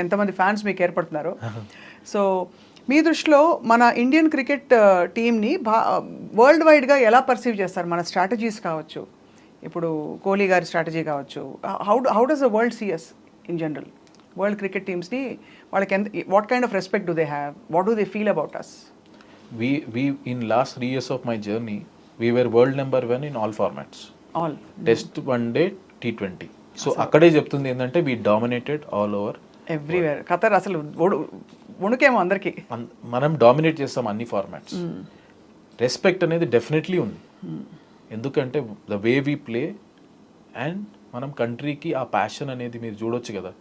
ఎంతమంది ఫ్యాన్స్ మీకు ఏర్పడుతున్నారు. సో మీ దృష్టిలో మన ఇండియన్ క్రికెట్ టీమ్ని వరల్డ్ వైడ్గా ఎలా పర్సీవ్ చేస్తారు? మన స్ట్రాటజీస్ కావచ్చు, ఇప్పుడు కోహ్లీ గారి స్ట్రాటజీ కావచ్చు, how does the world see us in general? World cricket టీమ్స్ని వాళ్ళకి what kind of respect do they have? What do they feel about us? We in last 3 years of my journey, we were world number 1 in all formats. All. Test, one day, T20. So అక్కడే చెప్తుంది ఏంటంటే we dominated all over everywhere. Qatar అసలు వణుకేమో అందరికి. మనం డామినేట్ చేస్తాం అన్ని ఫార్మాట్స్. రెస్పెక్ట్ అనేది డెఫినెట్లీ ఉంది, ఎందుకంటే the way we play and మనం కంట్రీకి ఆ ప్యాషన్ అనేది మీరు చూడొచ్చు కదా.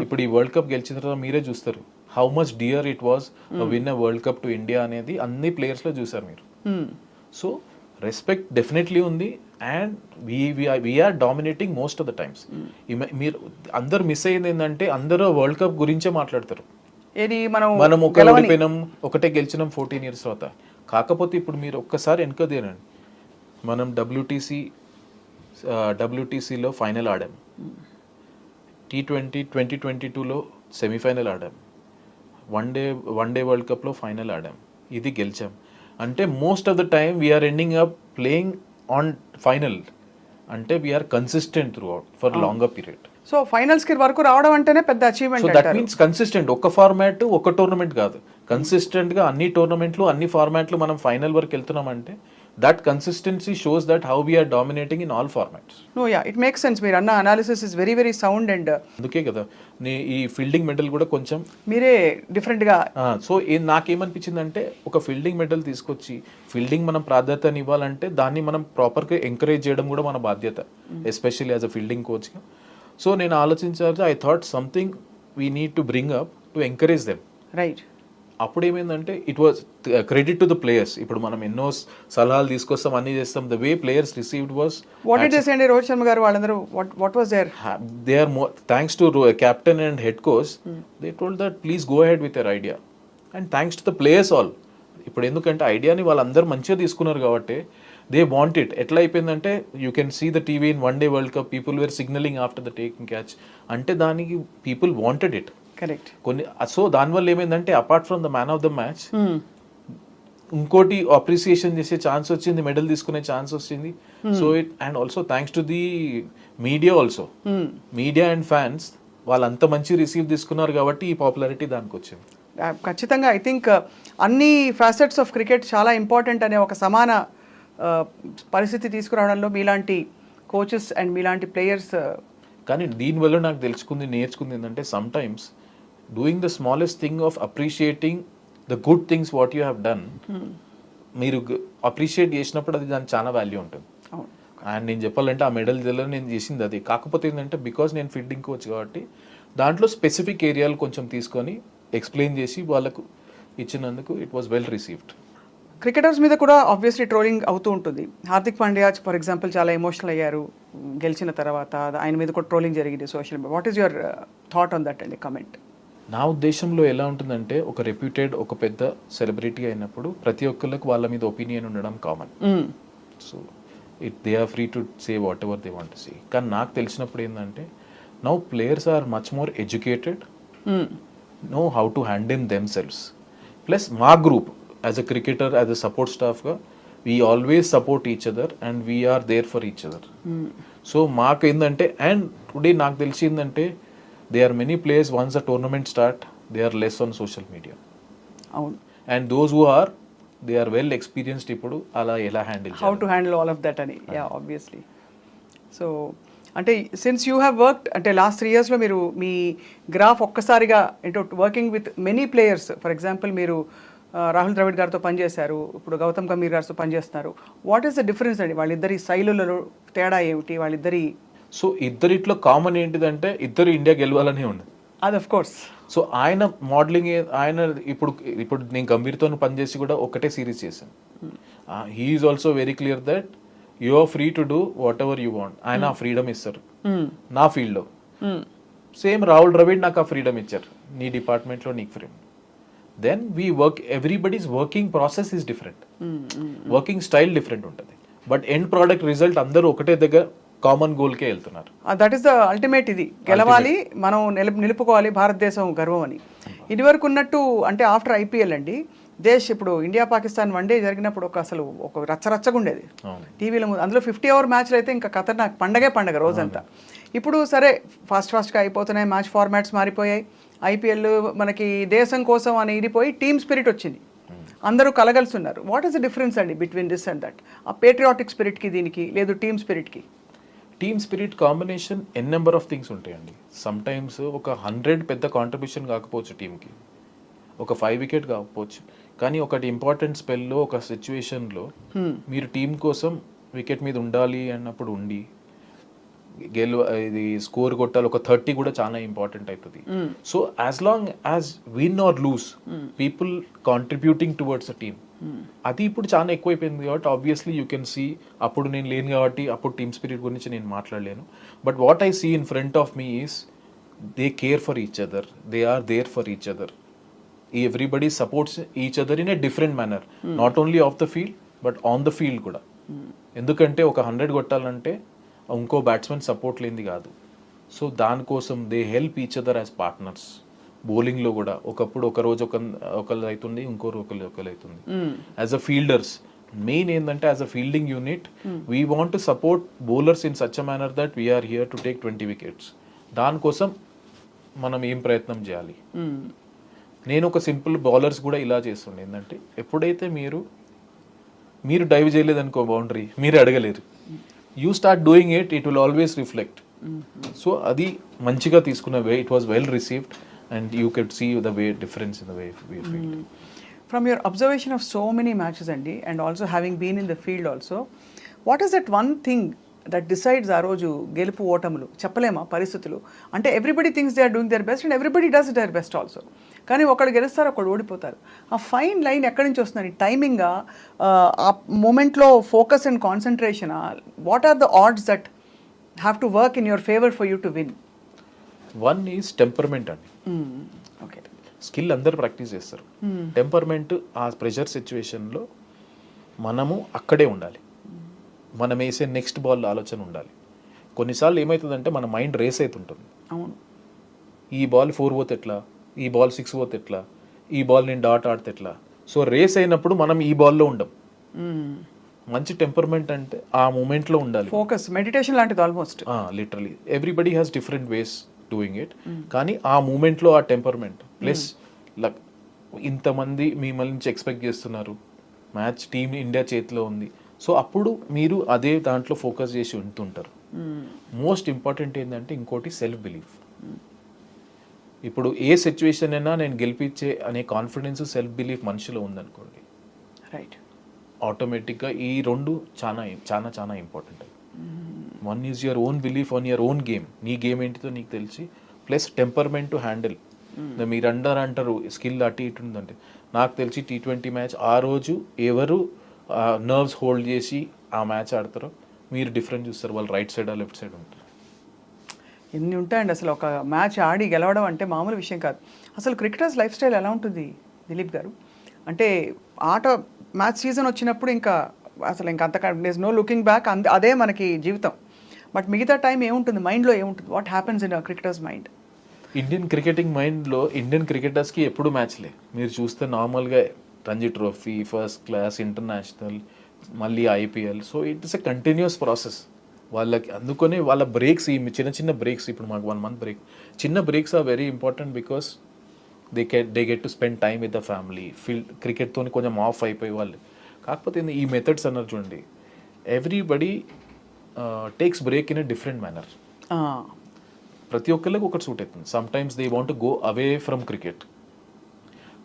ఇప్పుడు ఈ వరల్డ్ కప్ గెలిచిన తర్వాత మీరే చూస్తారు how much dear it was win a world cup to India అనేది అన్ని ప్లేయర్స్లో చూసారు మీరు. సో రెస్పెక్ట్ డెఫినెట్లీ ఉంది and we're dominating most of the times. మీరు అందరు మిస్ అయ్యింది ఏంటంటే అందరూ వరల్డ్ కప్ గురించే మాట్లాడతారు. మనం ఓడిపోయినాం, ఒకటే గెలిచినాం 14 years తర్వాత. కాకపోతే ఇప్పుడు మీరు ఒక్కసారి వెనక తీరండి, మనం WTCలో ఫైనల్ ఆడాం, T20 2022లో సెమీఫైనల్ ఆడాం, వన్ డే వరల్డ్ కప్లో ఫైనల్ ఆడాం, ఇది గెలిచాం. అంటే most of the time we're ending up playing on final. అంటే we're consistent throughout for longer period. So finals కి వరకు రావడం అంటేనే పెద్ద achievement. So that means consistent, ఒక ఫార్మాట్ ఒక టోర్నమెంట్ కాదు, కన్సిస్టెంట్ గా అన్ని టోర్నమెంట్లు అన్ని ఫార్మాట్లు మనం ఫైనల్ వరకు వెళ్తున్నామంటే that consistency shows that how we are dominating in all formats. No, yeah, it makes sense. మీరు అన్న analysis is very very sound and అందుకే కదా ఈ ఫీల్డింగ్ మెడల్ కూడా కొంచెం మీరే డిఫరెంట్ గా. సో నాకేమనిపించిందంటే ఒక ఫీల్డింగ్ మెడల్ తీసుకొచ్చి ఫీల్డింగ్ మనం ప్రాధాన్యత ఇవ్వాలంటే దాన్ని మనం ప్రాపర్గా ఎంకరేజ్ చేయడం కూడా మన బాధ్యత, ఎస్పెషల్లీ యాజ్ అ ఫీల్డింగ్ కోచ్గా. సో నేను ఆలోచించారు, I thought something we need to bring up to encourage them. Right. అప్పుడు ఏమైందంటే it was credit to the players. ఇప్పుడు మనం ఎన్నో సలహాలు తీసుకొస్తాం, అన్ని చేస్తాం, the way players received was what did they say అండి? రోహిత్ శర్మ గారు వాళ్ళందరూ what was there? They are more thanks to captain and head coach, they told that please go ahead with your idea and thanks to the players all. ఇప్పుడు ఎందుకంటే ఐడియాని వాళ్ళందరూ మంచిగా తీసుకున్నారు కాబట్టి దే వాంట్ ఇట్. ఎట్లా అయిపోయిందంటే you can see the TV in one day world cup people were signalling after the taking catch, అంటే దానికి పీపుల్ వాంటెడ్ ఇట్. కరెక్ట్. కొన్ని సో దానివల్ల ఏమైందంటే apart from the man of the match ఇంకోటి అప్రిసియేషన్ చేసే ఛాన్స్ వచ్చింది, మెడల్ తీసుకునే ఛాన్స్ వచ్చింది. So it and also thanks to the media also, media and fans వాళ్ళంత మంచి రిసీవ్ తీసుకున్నారు కాబట్టి ఈ పాపులారిటీ దానికి వచ్చింది. ఖచ్చితంగా ఐ థింక్ అన్ని ఫ్యాసెట్స్ ఆఫ్ క్రికెట్ చాలా ఇంపార్టెంట్ అనే ఒక సమాన పరిస్థితి తీసుకురావడంలో మీలాంటి కోచెస్ అండ్ మీలాంటి ప్లేయర్స్. కానీ దీనివల్ల నాకు నేర్చుకుంది ఏంటంటే some times doing the smallest thing of appreciating the good things what you have done, మీరు అప్రిషియేట్ చేసినప్పుడు అది దానికి చాలా వాల్యూ ఉంటుంది. అండ్ నేను చెప్పాలంటే ఆ మెడల్ నేను చేసింది అది. కాకపోతే ఏంటంటే బికాస్ నేను ఫీల్డింగ్ కోచ్ కాబట్టి దాంట్లో స్పెసిఫిక్ ఏరియాలు కొంచెం తీసుకొని ఎక్స్ప్లెయిన్ చేసి వాళ్ళకు ఇచ్చినందుకు it was well received. Cricketers మీద కూడా ఆబ్వియస్లీ ట్రోలింగ్ అవుతూ ఉంటుంది. హార్దిక్ పాండ్యా ఫర్ ఎగ్జాంపుల్ చాలా ఎమోషనల్ అయ్యారు గెలిచిన తర్వాత, ఆయన మీద కూడా ట్రోలింగ్ జరిగింది social media. What is your thought on that అండి, కమెంట్? నా ఉద్దేశంలో ఎలా ఉంటుందంటే ఒక రెప్యూటెడ్ ఒక పెద్ద సెలబ్రిటీ అయినప్పుడు ప్రతి ఒక్కరికి వాళ్ళ మీద ఒపీనియన్ ఉండడం common. So they are free to say whatever they want to say. కానీ నాకు తెలిసినప్పుడు ఏంటంటే now players are much more educated, know how to handle themselves. Plus మా group as a cricketer, as a support స్టాఫ్గా we always support each other and we are there for each other. So మాకు ఏంటంటే, అండ్ టుడే నాకు తెలిసిందంటే they are many players once the tournament start they are less on social media. అవును. And those who are they are well experienced ఇప్పుడు అలా ఎలా handle how to handle all of that అని. Yeah, obviously. సో అంటే సిన్స్ యూ హ్యావ్ వర్క్డ్, అంటే లాస్ట్ 3 yearsలో మీరు మీ గ్రాఫ్ ఒక్కసారిగా అంటే working with many players, for example మీరు రాహుల్ ద్రవిడ్ గారితో పనిచేశారు, ఇప్పుడు గౌతమ్ గంభీర్ గారితో పనిచేస్తున్నారు. వాట్ ఈస్ ద డిఫరెన్స్ అండి వాళ్ళిద్దరి శైలులలో తేడా ఏమిటి వాళ్ళిద్దరి? సో ఇద్దరిట్లో కామన్ ఏంటిదంటే ఇద్దరు ఇండియా గెలవాలని ఉంది. అది ఆఫ్ కోర్స్. సో ఆయన మోడలింగ్ ఆయన ఇప్పుడు నేను గంభీర్తో పనిచేసి కూడా ఒకటే సిరీస్ చేశాను. He is also very clear that you are free to do whatever you want. ఆయన ఆ ఫ్రీడమ్ ఇస్తారు నా ఫీల్డ్లో. సేమ్ రాహుల్ ద్రవిడ్ నాకు ఆ ఫ్రీడమ్ ఇచ్చారు, నీ డిపార్ట్మెంట్లో నీకు freedom. Then we work, everybody's working process is different, working style different ఉంటుంది, బట్ ఎండ్ ప్రోడక్ట్ రిజల్ట్ అందరూ ఒకటే దగ్గర కామన్ గోల్కే వెళ్తున్నారు. That is the ultimate. ఇది గెలవాలి, మనం నిలుపుకోవాలి భారతదేశం గర్వం అని. ఇదివరకు ఉన్నట్టు అంటే ఆఫ్టర్ ఐపీఎల్ అండి, ఇప్పుడు ఇండియా పాకిస్తాన్ వన్డే జరిగినప్పుడు అసలు ఒక రచ్చరచ్చగా ఉండేది టీవీలో. అందులో 50 over మ్యాచ్లు అయితే ఇంకా ఖతర్నాక్, పండగ రోజంతా. ఇప్పుడు సరే ఫాస్ట్గా అయిపోతున్నాయి, మ్యాచ్ ఫార్మాట్స్ మారిపోయాయి, ఐపీఎల్ మనకి దేశం కోసం అని ఇడిపోయి టీమ్ స్పిరిట్ వచ్చింది, అందరూ కలగలిసి ఉన్నారు. వాట్ ఈస్ ద డిఫరెన్స్ అండి బిట్వీన్ దిస్ అండ్ దట్? ఆ పేట్రియాటిక్ స్పిరిట్కి దీనికి, లేదు టీమ్ స్పిరిట్కి? Team spirit combination n number of things ఉంటాయండి. సమ్ టైమ్స్ ఒక 100 పెద్ద కాంట్రిబ్యూషన్ కాకపోవచ్చు టీంకి, ఒక 5 wicket కాకపోవచ్చు, కానీ ఒకటి ఇంపార్టెంట్ స్పెల్లో ఒక సిచ్యువేషన్లో మీరు టీం కోసం వికెట్ మీద ఉండాలి అన్నప్పుడు ఉండి ఇది స్కోర్ కొట్టాలి, ఒక 30 కూడా చాలా ఇంపార్టెంట్ అవుతుంది. So as long as win or lose people contributing towards a team, అది ఇప్పుడు చాలా ఎక్కువైపోయింది. కాబట్టి ఆబ్వియస్లీ యూ కెన్ సీ, అప్పుడు నేను లేను కాబట్టి అప్పుడు టీమ్ స్పిరిట్ గురించి నేను మాట్లాడలేను. But what I see in front of me is they care for each other, they are there for each other. Everybody supports each other in a different manner, not only off the field but on the field కూడా. ఎందుకంటే ఒక 100 కొట్టాలంటే ఇంకో బ్యాట్స్మెన్ సపోర్ట్ లేనిది కాదు. సో దానికోసం they help each other as partners. బౌలింగ్లో కూడా ఒకప్పుడు ఒక రోజు ఒకళ్ళు అవుతుంది, ఇంకో ఒకళ్ళు అవుతుంది. యాజ్ అ ఫీల్డర్స్ మెయిన్ ఏంటంటే as a fielding unit we want to support bowlers in such a manner that we're here to take 20 wickets. దానికోసం మనం ఏం ప్రయత్నం చేయాలి. నేను ఒక సింపుల్ బౌలర్స్ కూడా ఇలా చేస్తుండే ఏంటంటే, ఎప్పుడైతే మీరు డైవ్ చేయలేదనుకో బౌండరీ, మీరు అడగలేరు. You start doing it will always reflect. So అది మంచిగా తీసుకున్న way, it was well received and you could see the way difference in the way we field. From your observation of so many matches అండి, and also having been in the field also, what is that one thing that decides ఆ రోజు గెలుపు ఓటములు? చెప్పలేమా పరిస్థితులు? అంటే everybody thinks they are doing their best and everybody does their best also, కానీ ఒకళ్ళు గెలుస్తారు, ఒకళ్ళు ఓడిపోతారు. ఆ ఫైన్ లైన్ ఎక్కడి నుంచి వస్తుందండి? టైమింగా, ఆ మూమెంట్లో focus and concentration, what are the odds that have to work in your favour for you to win? One is temperament అండి. ఓకే, స్కిల్ అందరు ప్రాక్టీస్ చేస్తారు. టెంపర్మెంట్ ఆ ప్రెషర్ సిచ్యువేషన్లో మనము అక్కడే ఉండాలి, మనం వేసే నెక్స్ట్ బాల్ ఆలోచన ఉండాలి. కొన్నిసార్లు ఏమవుతుందంటే మన మైండ్ రేస్ అవుతుంటుంది. అవును, ఈ బాల్ 4 పోతే ఎట్లా, ఈ బాల్ 6 పోతే ఎట్లా, ఈ బాల్ నేను డాట్ ఆడితే ఎట్లా. సో రేస్ అయినప్పుడు మనం ఈ బాల్లో ఉండం. మంచి టెంపర్మెంట్ అంటే ఆ మూమెంట్లో ఉండాలి. ఫోకస్, మెడిటేషన్ లాంటిది almost. Literally everybody has different ways doing it, కానీ ఆ మూమెంట్లో ఆ టెంపర్మెంట్ ప్లస్ లక్. ఇంతమంది మిమ్మల్ని నుంచి ఎక్స్పెక్ట్ చేస్తున్నారు, మ్యాచ్ టీమ్ ఇండియా చేతిలో ఉంది. సో అప్పుడు మీరు అదే దాంట్లో ఫోకస్ చేసి ఉంటుంటారు. మోస్ట్ ఇంపార్టెంట్ ఏంటంటే ఇంకోటి సెల్ఫ్ బిలీఫ్. ఇప్పుడు ఏ సిచ్యువేషన్ అయినా నేను గెలిపించే అనే కాన్ఫిడెన్స్, సెల్ఫ్ బిలీఫ్ మనిషిలో ఉందనుకోండి, రైట్, ఆటోమేటిక్గా ఈ రెండు చాలా చాలా చాలా important. One is your own belief on your own game, నీ గేమ్ ఏంటితో నీకు తెలిసి, ప్లస్ టెంపర్మెంట్ టు హ్యాండిల్. మీరు అంటారు స్కిల్ అటు ఇటు ఉందంటే, నాకు తెలిసి T20 మ్యాచ్ ఆ రోజు ఎవరు నర్వ్స్ హోల్డ్ చేసి ఆ మ్యాచ్ ఆడతారో మీరు డిఫరెంట్ చూస్తారు, వాళ్ళు రైట్ సైడ్ లెఫ్ట్ సైడ్ ఉంటారు. ఎన్ని ఉంటాయండి అసలు. ఒక మ్యాచ్ ఆడి గెలవడం అంటే మామూలు విషయం కాదు. అసలు క్రికెటర్స్ లైఫ్ స్టైల్ ఎలా ఉంటుంది దిలీప్ గారు? అంటే మ్యాచ్ సీజన్ వచ్చినప్పుడు ఇంకా అంతకంటే నో లుకింగ్ బ్యాక్, అదే మనకి జీవితం. బట్ మిగతా టైం ఏముంటుంది మైండ్లో, ఏముంటుంది? What happens in cricketers mind? Indian cricketing మైండ్లో ఇండియన్ క్రికెటర్స్కి ఎప్పుడు మ్యాచ్లే. మీరు చూస్తే నార్మల్గా Ranji trophy, first class, international, మళ్ళీ IPL. So it's a continuous process. వాళ్ళకి అందుకనే వాళ్ళ బ్రేక్స్ ఈ చిన్న చిన్న బ్రేక్స్, ఇప్పుడు మాకు 1 month బ్రేక్, చిన్న breaks are very important because they get to spend time with the family. క్రికెట్తో కొంచెం ఆఫ్ అయిపోయి వాళ్ళు. కాకపోతే ఈ మెథడ్స్ అన్నారు చూడండి, everybody takes break in a different manner. ప్రతి ఒక్కరికి ఒకటి సూట్ అవుతుంది. Sometimes they want go away from cricket.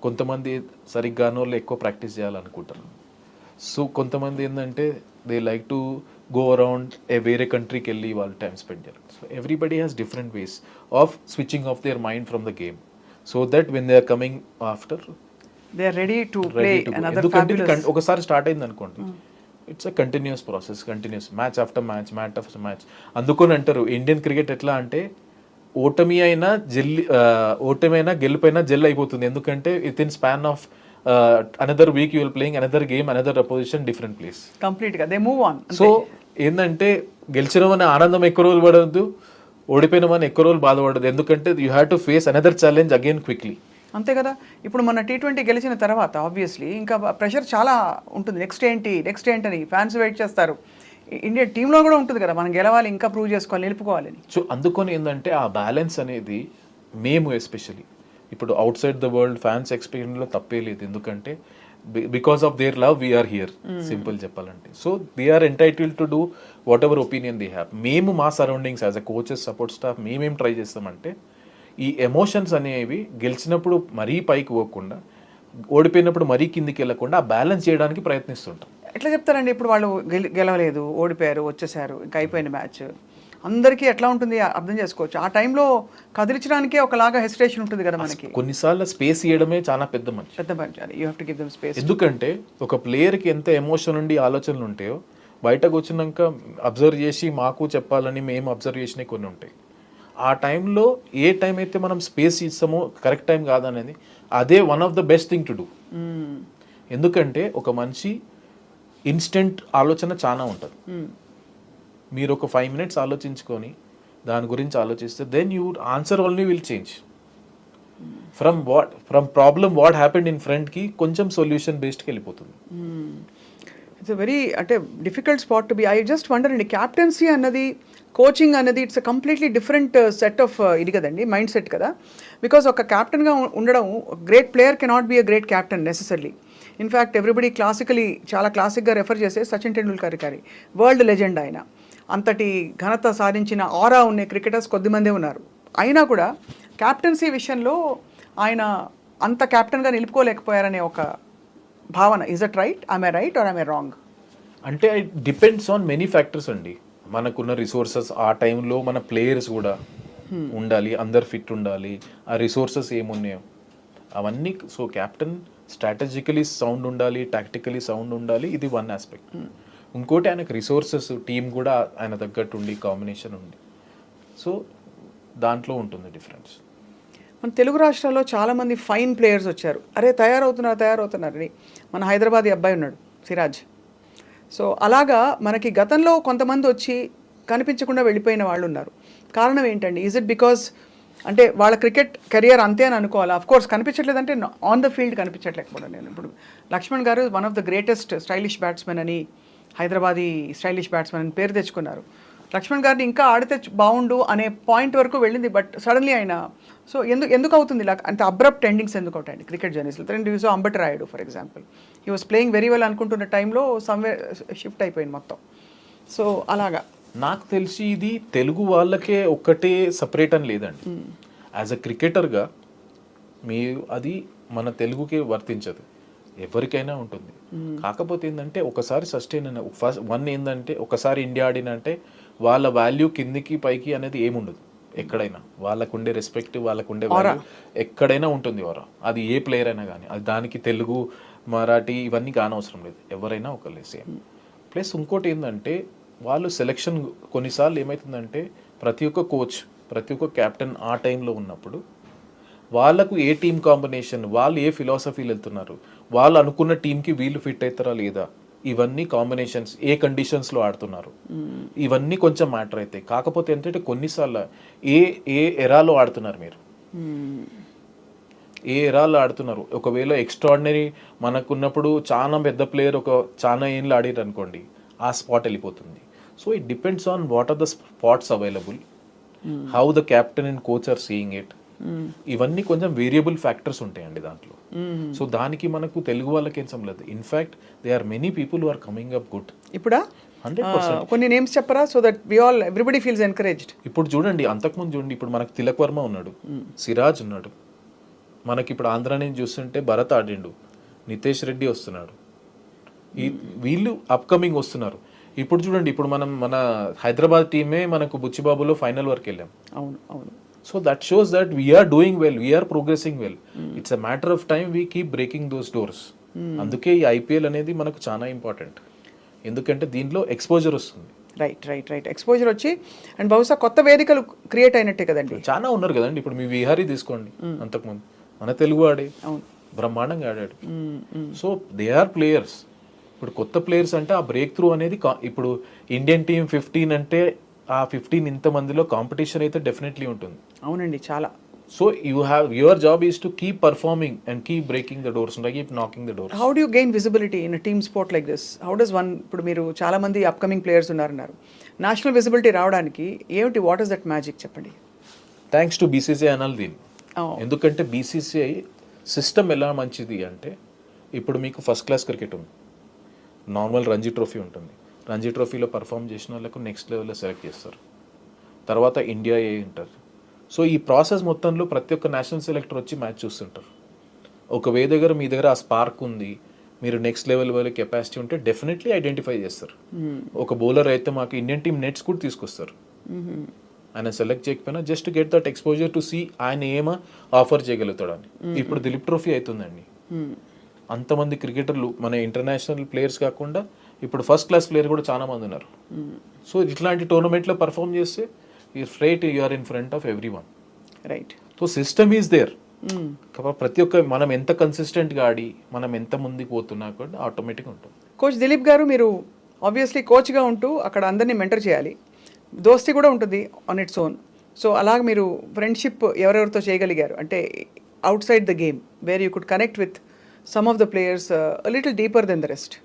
కొంతమంది సరిగ్గానో ఎక్కువ ప్రాక్టీస్ చేయాలనుకుంటారు. సో కొంతమంది ఏంటంటే they like to go around వేరే కంట్రీకి వెళ్ళి వాళ్ళు టైం స్పెండ్ చేయాలి. So everybody has different ways of switching off their mind from the game, so that when they are coming after they are ready to play another ఎందుకంటే ఫ్యాబులస్. ఒకసారి స్టార్ట్ అయింది అనుకోండి, it's a continuous process, continuous match after match, match after match. అందుకని అంటారు ఇండియన్ క్రికెట్ ఎట్లా అంటే ఓటమి అయినా గెలుపైనా జెల్ అయిపోతుంది. ఎందుకంటే with in span of another week you will playing another game, another opposition, different place. Complete గా దే మూవ్ ఆన్. సో ఏంటంటే గెలిచినమని ఆనందం ఎక్కువ రోజులు పడవద్దు, ఓడిపోయినామని ఎక్కువ రోజులు బాధపడదు. ఎందుకంటే you have to face another challenge again quickly. అంతే కదా. ఇప్పుడు మన T20 గెలిచిన తర్వాత ఆబ్వియస్లీ ఇంకా ప్రెషర్ చాలా ఉంటుంది. నెక్స్ట్ ఏంటి అని ఫ్యాన్స్ వెయిట్ చేస్తారు. ఇండియా టీంలో కూడా ఉంటుంది కదా, మనం గెలవాలి, ఇంకా ప్రూవ్ చేసుకోవాలి, నిలుపుకోవాలని. సో అందుకని ఏంటంటే ఆ బ్యాలెన్స్ అనేది మేము ఎస్పెషలీ ఇప్పుడు outside the world fans ఎక్స్పీరియన్స్లో తప్పే లేదు. ఎందుకంటే because of their love we're here, simple చెప్పాలంటే. So they are entitled to do whatever opinion they have. మేము మా surroundings as a coaches, support staff మేమేం ట్రై చేస్తామంటే ఈ ఎమోషన్స్ అనేవి గెలిచినప్పుడు మరీ పైకి పోకుండా, ఓడిపోయినప్పుడు మరీ కిందికి వెళ్ళకుండా ఆ బ్యాలెన్స్ చేయడానికి ప్రయత్నిస్తుంటాం. ఎట్లా చెప్తారండి ఇప్పుడు వాళ్ళు గెలవలేదు, ఓడిపోయారు, వచ్చేసారు, ఇంకా అయిపోయిన మ్యాచ్, అందరికీ ఎట్లా ఉంటుంది అర్థం చేసుకోవచ్చు. ఆ టైంలో కదిలించడానికే ఒకలాగా హెసిటేషన్ ఉంటుంది కదా మనకి. కొన్నిసార్లు స్పేస్ ఇవ్వడమే చాలా పెద్ద మంచి. You have to give them space. ఎందుకంటే ఒక ప్లేయర్కి ఎంత ఎమోషన్ ఉండి ఆలోచనలు ఉంటాయో బయటకు వచ్చినాక అబ్జర్వ్ చేసి మాకు చెప్పాలని మేము అబ్జర్వ్ చేసినవి కొన్ని ఉంటాయి. ఆ టైంలో ఏ టైం అయితే మనం స్పేస్ ఇస్తామో కరెక్ట్ టైం కాదనేది అదే one of the best thing to do. ఎందుకంటే ఒక మనిషి ఇన్స్టెంట్ ఆలోచన చాలా ఉంటుంది. మీరు ఒక 5 minutes ఆలోచించుకొని దాని గురించి ఆలోచిస్తే then you answer only will change from problem what happened in ఫ్రంట్కి కొంచెం సొల్యూషన్ బేస్డ్కి వెళ్ళిపోతుంది. ఇట్స్ వెరీ అంటే difficult spot to be. I just wonder అండి, క్యాప్టెన్సీ అన్నది, కోచింగ్ అన్నది it's completely different set of ఇది కదండి, మైండ్ సెట్ కదా. బికాస్ ఒక క్యాప్టెన్గా ఉండడం, great player cannot be a great captain necessarily. In fact everybody చాలా క్లాసిక్గా రెఫర్ చేసే సచిన్ టెండూల్కర్ గారి, వరల్డ్ లెజెండ్ ఆయన. అంతటి ఘనత సాధించిన ఆరా ఉన్న క్రికెటర్స్ కొద్దిమందే ఉన్నారు. అయినా కూడా క్యాప్టెన్సీ విషయంలో ఆయన అంత క్యాప్టెన్గా నిలుపుకోలేకపోయారనే ఒక భావన. Is that right? I right or I wrong? అంటే it depends on many factors అండి. మనకున్న రిసోర్సెస్, ఆ టైంలో మన ప్లేయర్స్ కూడా ఉండాలి, అందరు ఫిట్ ఉండాలి, ఆ రిసోర్సెస్ ఏమున్నాయో అవన్నీ. సో క్యాప్టెన్ స్ట్రాటజికలీ సౌండ్ ఉండాలి, టాక్టికలీ సౌండ్ ఉండాలి, ఇది వన్ ఆస్పెక్ట్. ఇంకోటి ఆయనకు రిసోర్సెస్, టీం కూడా ఆయన తగ్గట్టు ఉండి, కాంబినేషన్ ఉంది. సో దాంట్లో ఉంటుంది డిఫరెన్స్. మన తెలుగు రాష్ట్రాల్లో చాలామంది ఫైన్ ప్లేయర్స్ వచ్చారు. అరే తయారవుతున్నారని మన హైదరాబాద్ అబ్బాయి ఉన్నాడు, సిరాజ్. సో అలాగా మనకి గతంలో కొంతమంది వచ్చి కనిపించకుండా వెళ్ళిపోయిన వాళ్ళు ఉన్నారు. కారణం ఏంటండి? ఈజ్ ఇట్ బికాజ్ అంటే వాళ్ళ క్రికెట్ కెరియర్ అంతే అని అనుకోవాలా? అఫ్ కోర్స్ కనిపించట్లేదంటే ఆన్ ద ఫీల్డ్ కనిపించట్లేకపోవడం. నేను ఇప్పుడు లక్ష్మణ్ గారు one of the greatest stylish batsmen అని, హైదరాబాదీ స్టైలిష్ బ్యాట్స్మెన్ అని పేరు తెచ్చుకున్నారు. లక్ష్మణ్ గారిని ఇంకా ఆడితే బాగుండు అనే పాయింట్ వరకు వెళ్ళింది. బట్ సడన్లీ ఆయన సో ఎందుకు అవుతుంది ఇలా అంత అబ్రప్ట్ ఎండింగ్స్ ఎందుకు అవుతాయండి క్రికెట్ జర్నీస్లో? So Ambati Rayudu for example, he was playing very well అనుకుంటున్న టైంలో సమ్వేర్ షిఫ్ట్ అయిపోయింది మొత్తం. సో అలాగా నాకు తెలిసి ఇది తెలుగు వాళ్ళకే ఒక్కటే సపరేట్ అని లేదండి. యాజ్ అ క్రికెటర్గా అది మన తెలుగుకే వర్తించదు, ఎవరికైనా ఉంటుంది. కాకపోతే ఏంటంటే ఒకసారి సస్టైన్ అయిన ఏంటంటే ఒకసారి ఇండియా ఆడినంటే వాళ్ళ వాల్యూ కిందికి పైకి అనేది ఏముండదు. ఎక్కడైనా వాళ్ళకుండే రెస్పెక్ట్, వాళ్ళకుండే వాల్యూ ఎక్కడైనా ఉంటుంది. అది ఏ ప్లేయర్ అయినా కానీ, అది దానికి తెలుగు, మరాఠీ ఇవన్నీ కానవసరం లేదు, ఎవరైనా ఒకళ్ళే సేమ్. ప్లస్ ఇంకోటి ఏంటంటే వాళ్ళు సెలెక్షన్ కొన్నిసార్లు ఏమవుతుందంటే ప్రతి ఒక్క కోచ్, ప్రతి ఒక్క క్యాప్టెన్ ఆ టైంలో ఉన్నప్పుడు వాళ్ళకు ఏ టీం కాంబినేషన్, వాళ్ళు ఏ ఫిలాసఫీలు వెళ్తున్నారు, వాళ్ళు అనుకున్న టీంకి వీళ్ళు ఫిట్ అవుతారా లేదా, ఇవన్నీ కాంబినేషన్స్, ఏ కండిషన్స్లో ఆడుతున్నారు, ఇవన్నీ కొంచెం మ్యాటర్ అవుతాయి. కాకపోతే ఏంటంటే కొన్నిసార్లు ఏ ఎరాలో ఆడుతున్నారు మీరు, ఏ ఎరాలో ఆడుతున్నారు. ఒకవేళ ఎక్స్ట్రాడినరీ మనకున్నప్పుడు చాలా పెద్ద ప్లేయర్ చాలా ఏళ్ళు ఆడారు అనుకోండి, ఆ స్పాట్ వెళ్ళిపోతుంది. So it depends on what are the spots available, how the captain and coach are seeing it. ఇవన్నీ కొంచెం వేరియబుల్ ఫ్యాక్టర్స్ ఉంటాయండి దాంట్లో. సో దానికి మనకు తెలుగు వాళ్ళకి ఏం సంబంధం. In fact they are many people who are coming up good. ఇప్పుడా 100%. కొన్ని నేమ్స్ చెప్పరా, so that we all everybody feels encouraged. ఇప్పుడు చూడండి, అంతకుముందు చూడండి, ఇప్పుడు మనకు తిలక్ వర్మ ఉన్నాడు, సిరాజ్ ఉన్నాడు, మనకి ఇప్పుడు ఆంధ్ర నుంచి చూస్తుంటే భరత్ ఆడిండు, నితేష్ రెడ్డి వస్తున్నాడు, వీళ్ళు అప్కమింగ్ వస్తున్నారు. ఇప్పుడు చూడండి, ఇప్పుడు మన హైదరాబాద్ టీమే మనకు బుచ్చిబాబులో ఫైనల్ వరకు వెళ్ళాం. అవును అవును. So that shows that we're doing well, we're progressing well. It's a matter of time we keep breaking those doors. అందుకే ఈ ఐపీఎల్ అనేది మనకు చాలా ఇంపార్టెంట్, ఎందుకంటే దీంట్లో ఎక్స్పోజర్ వస్తుంది. రైట్ ఎక్స్పోజర్ వచ్చి అండ్ బహుశా కొత్త వేదికలు క్రియేట్ అయినట్టే కదండి. చాలా ఉన్నారు కదండి. ఇప్పుడు మీ విహారీ తీసుకోండి, అంతకుముందు మన తెలుగు ఆడే బ్రహ్మాండంగా ఆడాడు. So they are players. ఇప్పుడు కొత్త ప్లేయర్స్ అంటే ఆ బ్రేక్ త్రూ అనేది ఇప్పుడు ఇండియన్ టీమ్ 15 అంటే ఆ 15 ఇంతమందిలో కాంపిటీషన్ అయితే డెఫినెట్లీ ఉంటుంది. అవునండి, చాలా. So your job is to keep performing and keep breaking the doors, keep knocking the doors. How do you gain visibility in team sport like this? How does one, ఇప్పుడు మీరు చాలా మంది అప్కమింగ్ ప్లేయర్స్ ఉన్నారు, నేషనల్ విజిబిలిటీ రావడానికి ఏమిటి, వాట్ ఇస్ దట్ మ్యాజిక్ చెప్పండి? థ్యాంక్స్ టు బీసీసీఐ అనాలి దీన్ని. ఎందుకంటే బీసీసీఐ సిస్టమ్ ఎలా మంచిది అంటే, ఇప్పుడు మీకు ఫస్ట్ క్లాస్ క్రికెట్ ఉంది, నార్మల్ రంజీ ట్రోఫీ ఉంటుంది, రంజీ ట్రోఫీలో పర్ఫామ్ చేసిన వాళ్ళకు నెక్స్ట్ లెవెల్లో సెలెక్ట్ చేస్తారు, తర్వాత ఇండియా ఏ ఉంటారు. సో ఈ ప్రాసెస్ మొత్తంలో ప్రతి ఒక్క నేషనల్ సెలెక్టర్ వచ్చి మ్యాచ్ చూస్తుంటారు. మీ దగ్గర ఆ స్పార్క్ ఉంది, మీరు నెక్స్ట్ లెవెల్ వాళ్ళ కెపాసిటీ ఉంటే డెఫినెట్లీ ఐడెంటిఫై చేస్తారు. ఒక బౌలర్ అయితే మాకు ఇండియన్ టీమ్ నెట్స్ కూడా తీసుకొస్తారు, ఆయన సెలెక్ట్ చేయకపోయినా just get that exposure to see ఆయన ఏమో ఆఫర్ చేయగలుగుతాడని. ఇప్పుడు దిలీప్ ట్రోఫీ అవుతుందండి, అంతమంది క్రికెటర్లు మన ఇంటర్నేషనల్ ప్లేయర్స్ కాకుండా ఇప్పుడు ఫస్ట్ క్లాస్ ప్లేయర్ కూడా చాలా మంది ఉన్నారు. సో ఇట్లాంటి టోర్నమెంట్లో పర్ఫామ్ చేస్తే you are in front of everyone. Right. So system is there. ప్రతి ఒక్క మనం ఎంత కన్సిస్టెంట్గా ఆడి మనం ఎంత ముందుకు పోతున్నా కూడా ఆటోమేటిక్గా ఉంటుంది. కోచ్ దిలీప్ గారు, మీరు ఆబ్వియస్లీ కోచ్గా ఉంటూ అక్కడ అందరినీ మెంటర్ చేయాలి, దోస్తీ కూడా ఉంటుంది ఆన్ ఇట్స్ ఓన్. సో అలాగ మీరు ఫ్రెండ్షిప్ ఎవరెవరితో చేయగలిగారు అంటే outside the game, where you could connect with some of the players little deeper then the rest?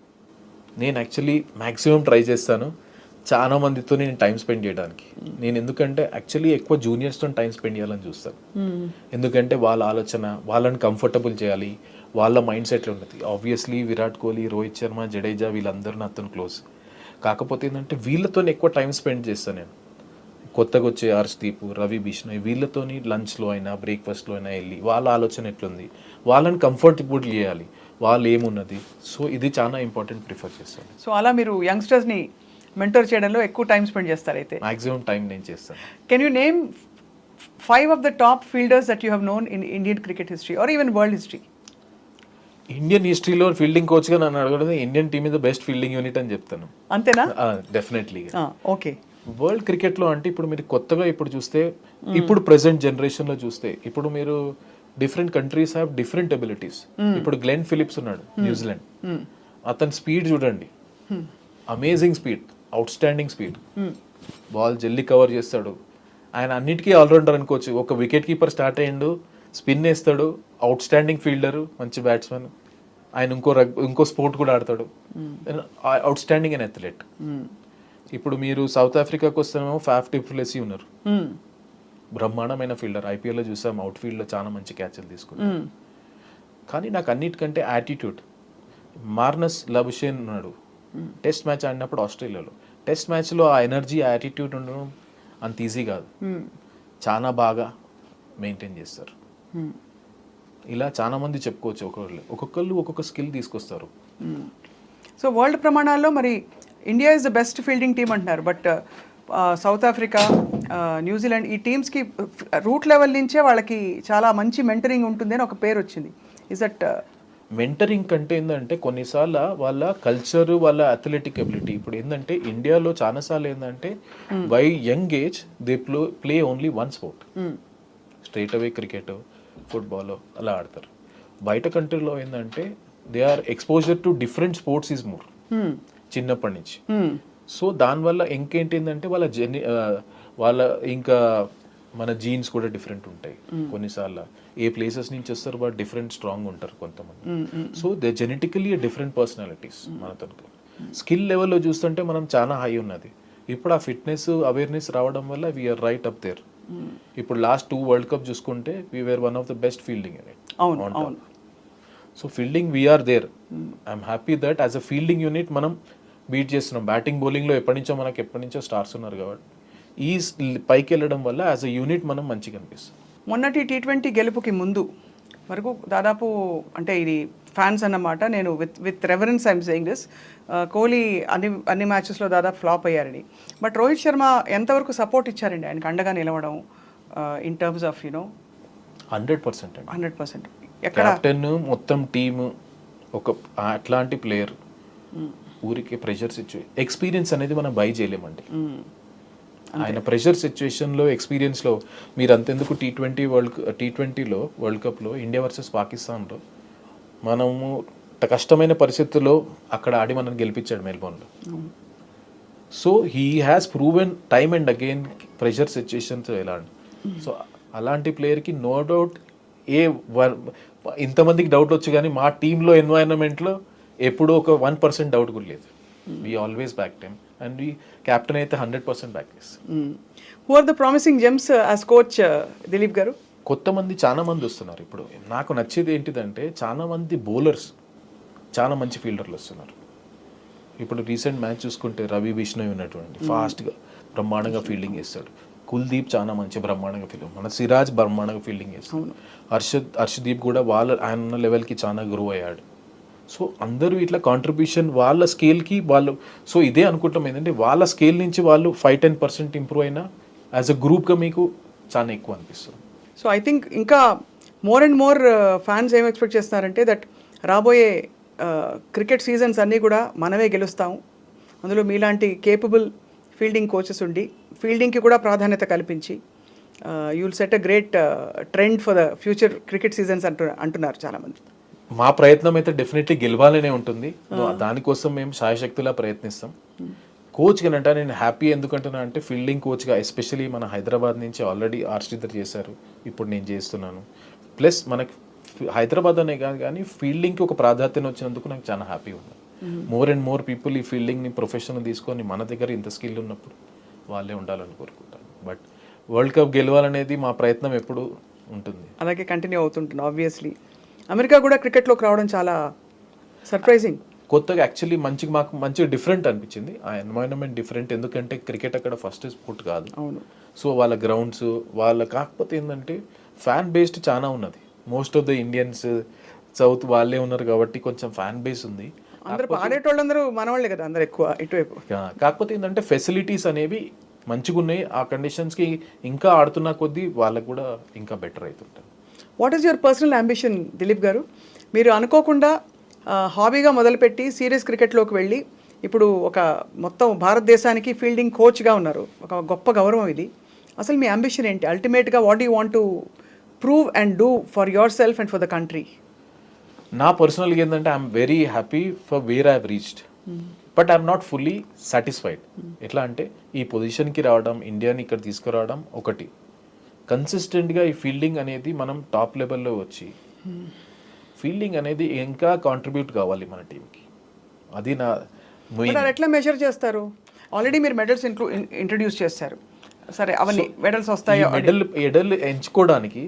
నేను యాక్చువల్లీ మ్యాక్సిమం ట్రై చేస్తాను చాలా మందితో నేను టైం స్పెండ్ చేయడానికి. నేను ఎందుకంటే యాక్చువల్లీ ఎక్కువ జూనియర్స్తో టైం స్పెండ్ చేయాలని చూస్తాను. ఎందుకంటే వాళ్ళ ఆలోచన, వాళ్ళని కంఫర్టబుల్ చేయాలి, వాళ్ళ మైండ్ సెట్ ఉంటుంది. ఆబ్వియస్లీ విరాట్ కోహ్లీ, రోహిత్ శర్మ, జడేజా వీళ్ళందరూ నాతో క్లోజ్. కాకపోతే ఏంటంటే వీళ్ళతో ఎక్కువ టైం స్పెండ్ చేస్తాను నేను. కొత్తగా వచ్చే హర్షదీప్, రవి బిష్ణోయ్ వీళ్ళతోని లంచ్లో అయినా బ్రేక్ఫాస్ట్లో అయినా వెళ్ళి వాళ్ళ ఆలోచన ఎట్లుంది, వాళ్ళని కంఫర్టబుల్ చేయాలి, వాళ్ళు ఏమున్నది. సో ఇది చాలా ఇంపార్టెంట్ ప్రిఫర్ చేస్తాను. సో అలా మీరు యంగ్స్టర్స్ని మెంటర్ చేయడంలో ఎక్కువ టైం స్పెండ్ చేస్తారు అయితే? మాక్సిమం టైం నేను చేస్తాను. Can you name 5 of the top fielders that you have known in Indian cricket history or even world history? Indian హిస్టరీలో ఫీల్డింగ్ కోచ్గా నన్ను అడగడం Indian team is the best fielding unit అని చెప్తాను. అంతేనా? డెఫినెట్లీ. ఓకే. వరల్డ్ క్రికెట్లో అంటే ఇప్పుడు మీరు కొత్తగా ఇప్పుడు చూస్తే, ఇప్పుడు ప్రెసెంట్ జనరేషన్లో చూస్తే, ఇప్పుడు మీరు different countries have different abilities. ఇప్పుడు గ్లెన్ ఫిలిప్స్ ఉన్నాడు, న్యూజిలాండ్. అతని స్పీడ్ చూడండి, amazing speed, out standing speed, ball జల్దీ కవర్ చేస్తాడు. ఆయన అన్నిటికీ ఆల్రౌండర్ అనుకోవచ్చు. ఒక వికెట్ కీపర్ స్టార్ట్ అయ్యిండు, స్పిన్ వేస్తాడు, అవుట్ స్టాండింగ్ ఫీల్డర్, మంచి బ్యాట్స్మెన్. ఆయన ఇంకో స్పోర్ట్ కూడా ఆడతాడు, అవుట్ స్టాండింగ్ అండ్ అథ్లెట్. ఇప్పుడు మీరు సౌత్ ఆఫ్రికాకి వస్తేనేమో ఫాఫ్ డు ప్లెసీ ఉన్నారు, బ్రహ్మాండమైన ఫీల్డర్. ఐపీఎల్లో చూసాం, అవుట్ ఫీల్డ్లో చాలా మంచి క్యాచ్లు తీసుకున్నారు. కానీ నాకు అన్నిటికంటే యాటిట్యూడ్, మార్నస్ లబుషేన్ ఉన్నాడు. టెస్ట్ మ్యాచ్ ఆడినప్పుడు ఆస్ట్రేలియాలో, టెస్ట్ మ్యాచ్లో ఆ ఎనర్జీ, ఆ యాటిట్యూడ్ ఉండడం అంత ఈజీ కాదు, చాలా బాగా మెయింటైన్ చేస్తారు. ఇలా చాలా మంది చెప్పుకోవచ్చు, ఒక్కొక్కళ్ళు ఒక్కొక్క స్కిల్ తీసుకొస్తారు. సో వరల్డ్ ప్రమాణాల్లో మరి India is the best fielding team అంటున్నారు, బట్ సౌత్ ఆఫ్రికా, న్యూజిలాండ్ ఈ టీమ్స్కి రూట్ లెవెల్ నుంచే వాళ్ళకి చాలా మంచి మెంటరింగ్ ఉంటుంది అని ఒక పేరు వచ్చింది. ఇస్ దట్ మెంటరింగ్ కంటే ఏంటంటే కొన్నిసార్లు వాళ్ళ కల్చర్, వాళ్ళ అథ్లెటిక్ ఎబిలిటీ. ఇప్పుడు ఏంటంటే ఇండియాలో చాలాసార్లు ఏంటంటే by young age they play only one sport, straight away cricket, football అలా ఆడతారు. బయట కంట్రీలో ఏంటంటే they are exposure to different sports is more చిన్నప్పటి నుంచి. సో దానివల్ల ఇంకేంటి ఏంటంటే వాళ్ళ ఇంకా మన జీన్స్ కూడా డిఫరెంట్ ఉంటాయి. కొన్నిసార్లు ఏ ప్లేసెస్ నుంచి వస్తారు, వాళ్ళు డిఫరెంట్ స్ట్రాంగ్ ఉంటారు కొంతమంది. So they genetically different personalities. మనతో స్కిల్ లెవెల్లో చూస్తుంటే మనం చాలా హై ఉన్నది, ఇప్పుడు ఆ ఫిట్నెస్ అవేర్నెస్ రావడం వల్ల వీఆర్ రైట్ అప్ దేర్. ఇప్పుడు లాస్ట్ 2 వరల్డ్ కప్ చూసుకుంటే we're one of the best fielding unit. అవును. So fielding we're there. I'm happy that as a fielding unit మనం బీట్ చేస్తున్నాం. బ్యాటింగ్ బౌలింగ్లో ఎప్పటి నుంచో స్టార్స్ ఉన్నారు కాబట్టి ఈ పైకి వెళ్ళడం వల్ల యాజ్ అ యూనిట్ మనం మంచిగా అనిపిస్తుంది. మొన్నటి T20 గెలుపుకి ముందు వరకు దాదాపు అంటే ఇది ఫ్యాన్స్ అన్నమాట, నేను with reference I'm saying this, Kohli అన్ని మ్యాచెస్లో దాదాపు ఫ్లాప్ అయ్యారని. బట్ రోహిత్ శర్మ ఎంతవరకు సపోర్ట్ ఇచ్చారండి ఆయనకు అండగా నిలవడం ఇన్ టర్మ్స్ ఆఫ్ 100% అండి. 100%. కెప్టెన్ మొత్తం టీము ఒక అట్లాంటి ప్లేయర్ ఊరికి ప్రెషర్ ఎక్స్పీరియన్స్ అనేది మనం బై చేయలేమండి. ఆయన ప్రెషర్ సిచ్యువేషన్లో ఎక్స్పీరియన్స్లో మీరు అంతెందుకు T20లో వరల్డ్ కప్లో ఇండియా వర్సెస్ పాకిస్తాన్లో మనము కష్టమైన పరిస్థితుల్లో అక్కడ ఆడి మనం గెలిపించాడు మెల్బోర్న్లో. So he has proven time and again pressure situations ఎలా. సో అలాంటి ప్లేయర్కి నో డౌట్ ఇంతమందికి డౌట్ వచ్చు కానీ మా టీంలో ఎన్వైరన్మెంట్లో ఎప్పుడూ ఒక 1% డౌట్ కూడా లేదు. We always back time and we captain అయితే 100% బ్యాక్ చేస్తాం. Who are the promising gems as coach Dilip garu? చాలా మంది వస్తున్నారు. ఇప్పుడు నాకు నచ్చేది ఏంటిదంటే చాలా మంది బౌలర్స్ చాలా మంచి ఫీల్డర్లు వస్తున్నారు. ఇప్పుడు రీసెంట్ మ్యాచ్ చూసుకుంటే రవి బిష్ణోయ్ ఉన్నటువంటి ఫాస్ట్గా బ్రహ్మాండంగా ఫీల్డింగ్ చేస్తాడు. కుల్దీప్ చాలా మంచి బ్రహ్మాండంగా ఫీల్డింగ్, మన సిరాజ్ బ్రహ్మాండంగా ఫీల్డింగ్ చేస్తాడు. హర్షదీప్ కూడా ఆయన ఉన్న లెవెల్కి చాలా గ్రో అయ్యాడు. సో అందరూ ఇట్లా కాంట్రిబ్యూషన్ వాళ్ళ స్కేల్కి వాళ్ళు. సో ఇదే అనుకుంటాం ఏంటంటే వాళ్ళ స్కేల్ నుంచి వాళ్ళు 5-10% ఇంప్రూవ్ అయినా యాజ్ అ గ్రూప్గా మీకు చాలా ఎక్కువ అనిపిస్తుంది. సో ఐ థింక్ ఇంకా మోర్ అండ్ మోర్ ఫ్యాన్స్ ఏం ఎక్స్పెక్ట్ చేస్తున్నారంటే దట్ రాబోయే క్రికెట్ సీజన్స్ అన్నీ కూడా మనమే గెలుస్తాము, అందులో మీలాంటి కేపబుల్ ఫీల్డింగ్ కోచెస్ ఉండి ఫీల్డింగ్కి కూడా ప్రాధాన్యత కల్పించి you will set a great trend for the future cricket seasons అంటున్నారు చాలామంది. మా ప్రయత్నం అయితే డెఫినెట్లీ గెలవాలనే ఉంటుంది. దానికోసం మేము శాయశక్తిలా ప్రయత్నిస్తాం. కోచ్గా అంటే నేను హ్యాపీ ఎందుకంటున్నా అంటే ఫీల్డింగ్ కోచ్గా ఎస్పెషలీ మన హైదరాబాద్ నుంచి ఆల్రెడీ శ్రీధర్ చేశారు, ఇప్పుడు నేను చేస్తున్నాను. ప్లస్ మనకి హైదరాబాద్ అనే కాదు కానీ ఫీల్డింగ్కి ఒక ప్రాధాన్యత వచ్చినందుకు నాకు చాలా హ్యాపీ ఉంది. మోర్ అండ్ మోర్ పీపుల్ ఈ ఫీల్డింగ్ని ప్రొఫెషన్ తీసుకొని మన దగ్గర ఇంత స్కిల్ ఉన్నప్పుడు వాళ్ళే ఉండాలని కోరుకుంటాను. బట్ వరల్డ్ కప్ గెలవాలనేది మా ప్రయత్నం ఎప్పుడు ఉంటుంది, అలాగే కంటిన్యూ అవుతుంటుంది. ఆబ్వియస్లీ అమెరికా కూడా క్రికెట్లోకి రావడం చాలా సర్ప్రైజింగ్. కొత్తగా యాక్చువల్లీ మాకు మంచిగా డిఫరెంట్ అనిపించింది. ఆ ఎన్వైరన్మెంట్ డిఫరెంట్, ఎందుకంటే క్రికెట్ అక్కడ ఫస్ట్ స్పోర్ట్ కాదు. అవును. సో వాళ్ళ గ్రౌండ్స్ కాకపోతే ఏంటంటే ఫ్యాన్ బేస్డ్ చాలా ఉన్నది. Most of the Indians south వాళ్ళే ఉన్నారు కాబట్టి కొంచెం ఫ్యాన్ బేస్ ఉంది. అందరూ ఆడేటోళ్ళందరూ మనవాళ్ళే కదా అందరు ఎక్కువ ఇటువైపు. కాకపోతే ఏంటంటే ఫెసిలిటీస్ అనేవి మంచిగా ఉన్నాయి. ఆ కండిషన్స్కి ఇంకా ఆడుతున్న కొద్దీ వాళ్ళకు కూడా ఇంకా బెటర్ అవుతుంటారు. What is your personal ambition Dilip garu? మీరు అనుకోకుండా హాబీగా మొదలుపెట్టి సీరియస్ క్రికెట్లోకి వెళ్ళి ఇప్పుడు ఒక మొత్తం భారతదేశానికి ఫీల్డింగ్ కోచ్గా ఉన్నారు. ఒక గొప్ప గౌరవం ఇది. అసలు మీ అంబిషన్ ఏంటి? అల్టిమేట్గా what you want to prove and do for your self and for the country? నా పర్సనల్గా ఏంటంటే I'm very happy for where I have reached, but I'm not fully satisfied. ఎట్లా అంటే ఈ పొజిషన్కి రావడం, ఇండియాని ఇక్కడ తీసుకురావడం ఒకటి, కన్సిస్టెంట్గా ఈ ఫీల్డింగ్ అనేది మనం టాప్ లెవెల్లో వచ్చి ఫీల్డింగ్ అనేది ఇంకా కాంట్రిబ్యూట్ కావాలి మన టీంకి. అది నా ఎట్లా మెజర్ చేస్తారు? ఆల్రెడీ మీరు మెడల్స్ ఇంట్రడ్యూస్ చేస్తారు, సరే అవన్నీ మెడల్స్ వస్తాయి. మెడల్ ఎంచుకోవడానికి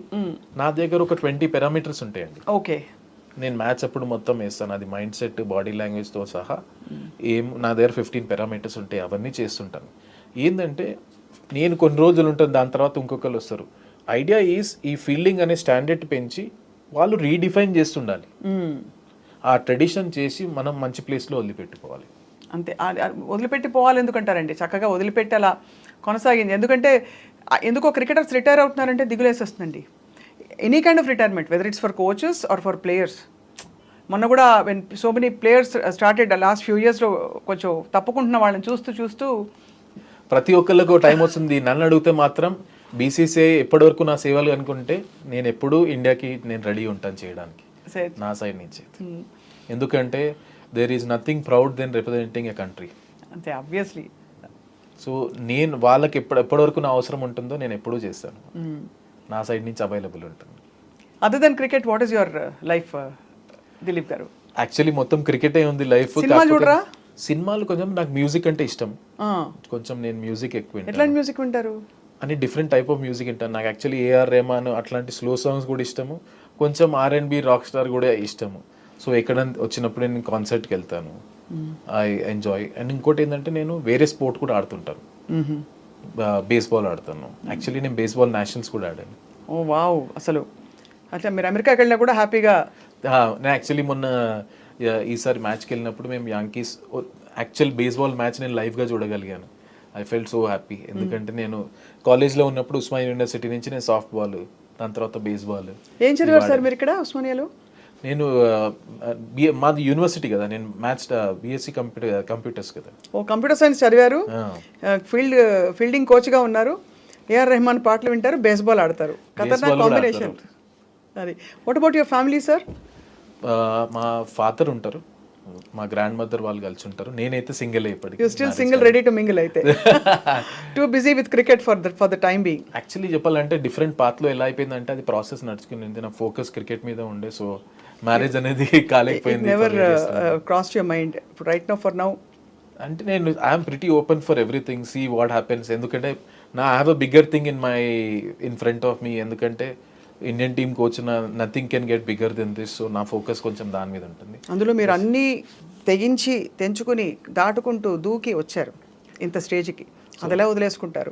నా దగ్గర ఒక 20 పారామీటర్స్ ఉంటాయండి. ఓకే. నేను మ్యాచ్ అప్పుడు మొత్తం వేస్తాను, అది మైండ్ సెట్, బాడీ లాంగ్వేజ్తో సహా. నా దగ్గర 15 పారామీటర్స్ ఉంటాయి, అవన్నీ చేస్తుంటాను. ఏంటంటే నేను కొన్ని రోజులు ఉంటాను, దాని తర్వాత ఇంకొకరు వస్తారు. ఐడియా ఈజ్ ఈ ఫీల్డింగ్ అనే స్టాండర్డ్ పెంచి వాళ్ళు రీడిఫైన్ చేస్తుండాలి. ఆ ట్రెడిషన్ చేసి మనం మంచి ప్లేస్లో వదిలిపెట్టుకోవాలి. అంతే, వదిలిపెట్టిపోవాలి. ఎందుకంటారండి చక్కగా వదిలిపెట్టి అలా కొనసాగింది. ఎందుకంటే ఎందుకో క్రికెటర్స్ రిటైర్ అవుతున్నారంటే దిగులేసేస్తుందండి. Any kind of retirement, whether it's for coaches or for players. మొన్న కూడా when so many players started last few ఇయర్స్లో కొంచెం తప్పుకుంటున్న వాళ్ళని చూస్తూ ప్రతి ఒక్కళ్ళకు టైం వస్తుంది. నన్ను అడిగితే మాత్రం బీసీసీఐ ఎప్పటివరకు నా సేవలు అనుకుంటే నేను ఎప్పుడూ ఇండియాకి నేను రెడీ ఉంటాను చేయడానికి నా సైడ్ నుంచి. ఎందుకంటే there is nothing proud then representing a country. అంతే, ఆబ్వియస్లీ. సో నేను వాళ్ళకి ఎప్పటివరకు నా అవసరం ఉంటుందో నేను ఎప్పుడూ చేస్తాను, నా సైడ్ నుంచి అవైలబుల్ ఉంటుంది. Other then cricket what is your life Dilip garu? Actually మొత్తం క్రికెటే ఉంది లైఫ్. సినిమా చూడరా? సినిమాలు కొంచెం నాకు మ్యూజిక్ అంటే ఇష్టం, కొంచెం నేను మ్యూజిక్ ఎక్కువ వింటాను. ఎట్లాంటి మ్యూజిక్ వింటారు? అని డిఫరెంట్ టైప్ ఆఫ్ మ్యూజిక్ వింటాను. నాకు యాక్చువల్లీ ఏఆర్ రెహమాన్ అట్లాంటి స్లో సాంగ్స్ కూడా ఇష్టము, కొంచెం R&B రాక్ స్టార్ కూడా ఇష్టము. సో ఎక్కడ వచ్చినప్పుడు నేను కాన్సర్ట్కి వెళ్తాను, ఐ ఎంజాయ్. అండ్ ఇంకోటి ఏంటంటే నేను వేరే స్పోర్ట్ కూడా ఆడుతుంటాను, బేస్బాల్ ఆడతాను. యాక్చువల్లీ నేను బేస్బాల్ నేషనల్స్ కూడా ఆడాను. ఓ వావ్, అసలు అట్లా మీరు అమెరికాకి వెళ్ళినా కూడా హ్యాపీగా. నేను యాక్చువల్లీ మొన్న ఈసారి మ్యాచ్కి వెళ్ళినప్పుడు మేము యాంకీస్ యాక్చువల్ బేస్బాల్ మ్యాచ్ నేను లైవ్గా చూడగలిగాను. I felt so happy. ఎందుకంటే నేను కాలేజ్లో ఉన్నప్పుడు ఉస్మానియా యూనివర్సిటీ నుంచి నేను సాఫ్ట్ బాల్, దాని తర్వాత బేస్బాల్. ఏం చదివారు సార్ మీరు ఇక్కడ ఉస్మానియాలో? నేను మాది యూనివర్సిటీ కదా, నేను మ్యాథ్స్ BSc కంప్యూటర్స్ కదా. ఓ కంప్యూటర్ సైన్స్ చదివారు, ఫీల్డింగ్ కోచ్గా ఉన్నారు, ఏఆర్ రెహమాన్ పాటలు వింటారు, బేస్బాల్ ఆడతారు. ఖతర్నాక్ కాంబినేషన్ అది. What about your family sir? మా ఫాదర్ ఉంటారు, మా గ్రాండ్ మదర్ వాళ్ళు కలిసి ఉంటారు. నేనైతే సింగిల్ ఇప్పటికి. Still single, ready to mingle అయితే. Too busy with cricket for the time being. Actually చెప్పాలంటే డిఫరెంట్ పాత్లో ఎలా అయిపోయిందంటే అది ప్రాసెస్ నడుచుకుని నా ఫోకస్ క్రికెట్ మీద ఉండే, సో మ్యారేజ్ అనేది కాలేకపోయింది. Never cross your mind right now for now? అంటే నేను I'm pretty open for everything, see what happens. ఎందుకంటే I have a bigger thing in front of me. ఎందుకంటే Indian team coach, nothing can get bigger than this. So నా ఫోకస్ కొంచెం దాని మీద ఉంటుంది. అందులో మీరు అన్నీ తెగించి తెంచుకుని దాటుకుంటూ దూకి వచ్చారు ఇంత స్టేజ్కి, అదిలా వదిలేసుకుంటారు?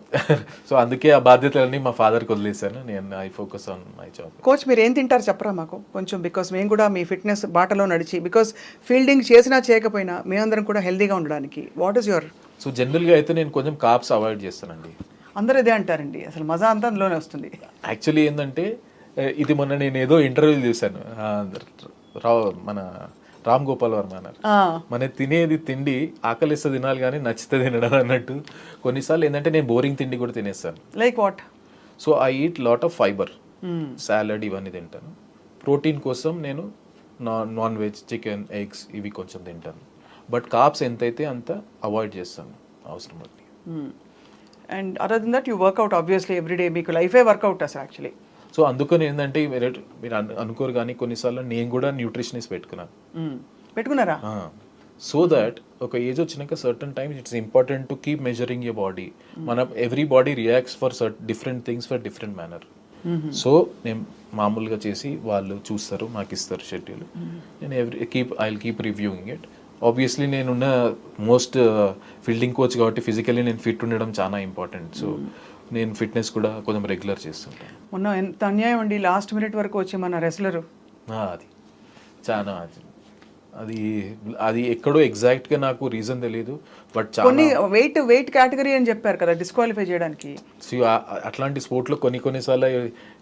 సో అందుకే ఆ బాధ్యతలన్నీ మా ఫాదర్కి వదిలేసాను. నేను I focus on my job. Coach మీరు ఏం తింటారు చెప్పరా మాకు కొంచెం? బికాస్ మేము కూడా మీ ఫిట్నెస్ బాటలో నడిచి, బికాస్ ఫీల్డింగ్ చేసినా చేయకపోయినా మేమందరం కూడా హెల్దీగా ఉండడానికి వాట్ ఈస్ యువర్? సో జనరల్గా అయితే నేను కొంచెం కార్బ్స్ అవాయిడ్ చేస్తానండి. అందరూ ఇదే అంటారండి, అసలు మజా అంతా అందులోనే వస్తుంది. యాక్చువల్లీ ఏంటంటే ఇది మొన్న నేను ఏదో ఇంటర్వ్యూ చూశాను, మన రామ్ గోపాల్ వర్మ అన్నారు, మన తినేది తిండి ఆకలిస్తే తినాలి కానీ నచ్చితే తినడం అన్నట్టు. కొన్నిసార్లు ఏంటంటే నేను బోరింగ్ తిండి కూడా తినేస్తాను. Like what? So I eat lot of fibre, salad ఇవన్నీ తింటాను. ప్రోటీన్ కోసం నేను నాన్ వెజ్, చికెన్, ఎగ్స్ ఇవి కొంచెం తింటాను. బట్ కార్బ్స్ ఎంతైతే అంత అవాయిడ్ చేస్తాను అవసరం బట్టి. And other then that you workout obviously everyday, మీకు లైఫే వర్కౌట్ అసలు యాక్చువల్లీ. సో అందుకని ఏంటంటే మీరు అనుకోరు కానీ కొన్నిసార్లు నేను కూడా న్యూట్రిషనిస్ట్ పెట్టుకున్నారా? సో దట్ ఒక ఏజ్ వచ్చినాక certain times it's important to keep measuring your body. మనం every body reacts for different things for different manner. So నేను మామూలుగా చేసి వాళ్ళు చూస్తారు, మాకు ఇస్తారు షెడ్యూల్. నేను I will keep reviewing it. Obviously నేనున్న మోస్ట్ ఫీల్డింగ్ కోచ్ కాబట్టి ఫిజికల్లీ నేను ఫిట్ ఉండడం చాలా ఇంపార్టెంట్. సో నేను ఫిట్నెస్ కూడా కొంచెం రెగ్యులర్ చేస్తుంటాను. మొన్న ఎంత అన్యాయం అండి, లాస్ట్ మినిట్ వరకు వచ్చి మన రెస్లరు. అది చాలా అది ఎక్కడో ఎగ్జాక్ట్గా నాకు రీజన్ తెలియదు, బట్ కొన్ని వెయిట్ కేటగిరీ అని చెప్పారు కదా డిస్క్వాలిఫై చేయడానికి. అట్లాంటి స్పోర్ట్లో కొన్నిసార్లు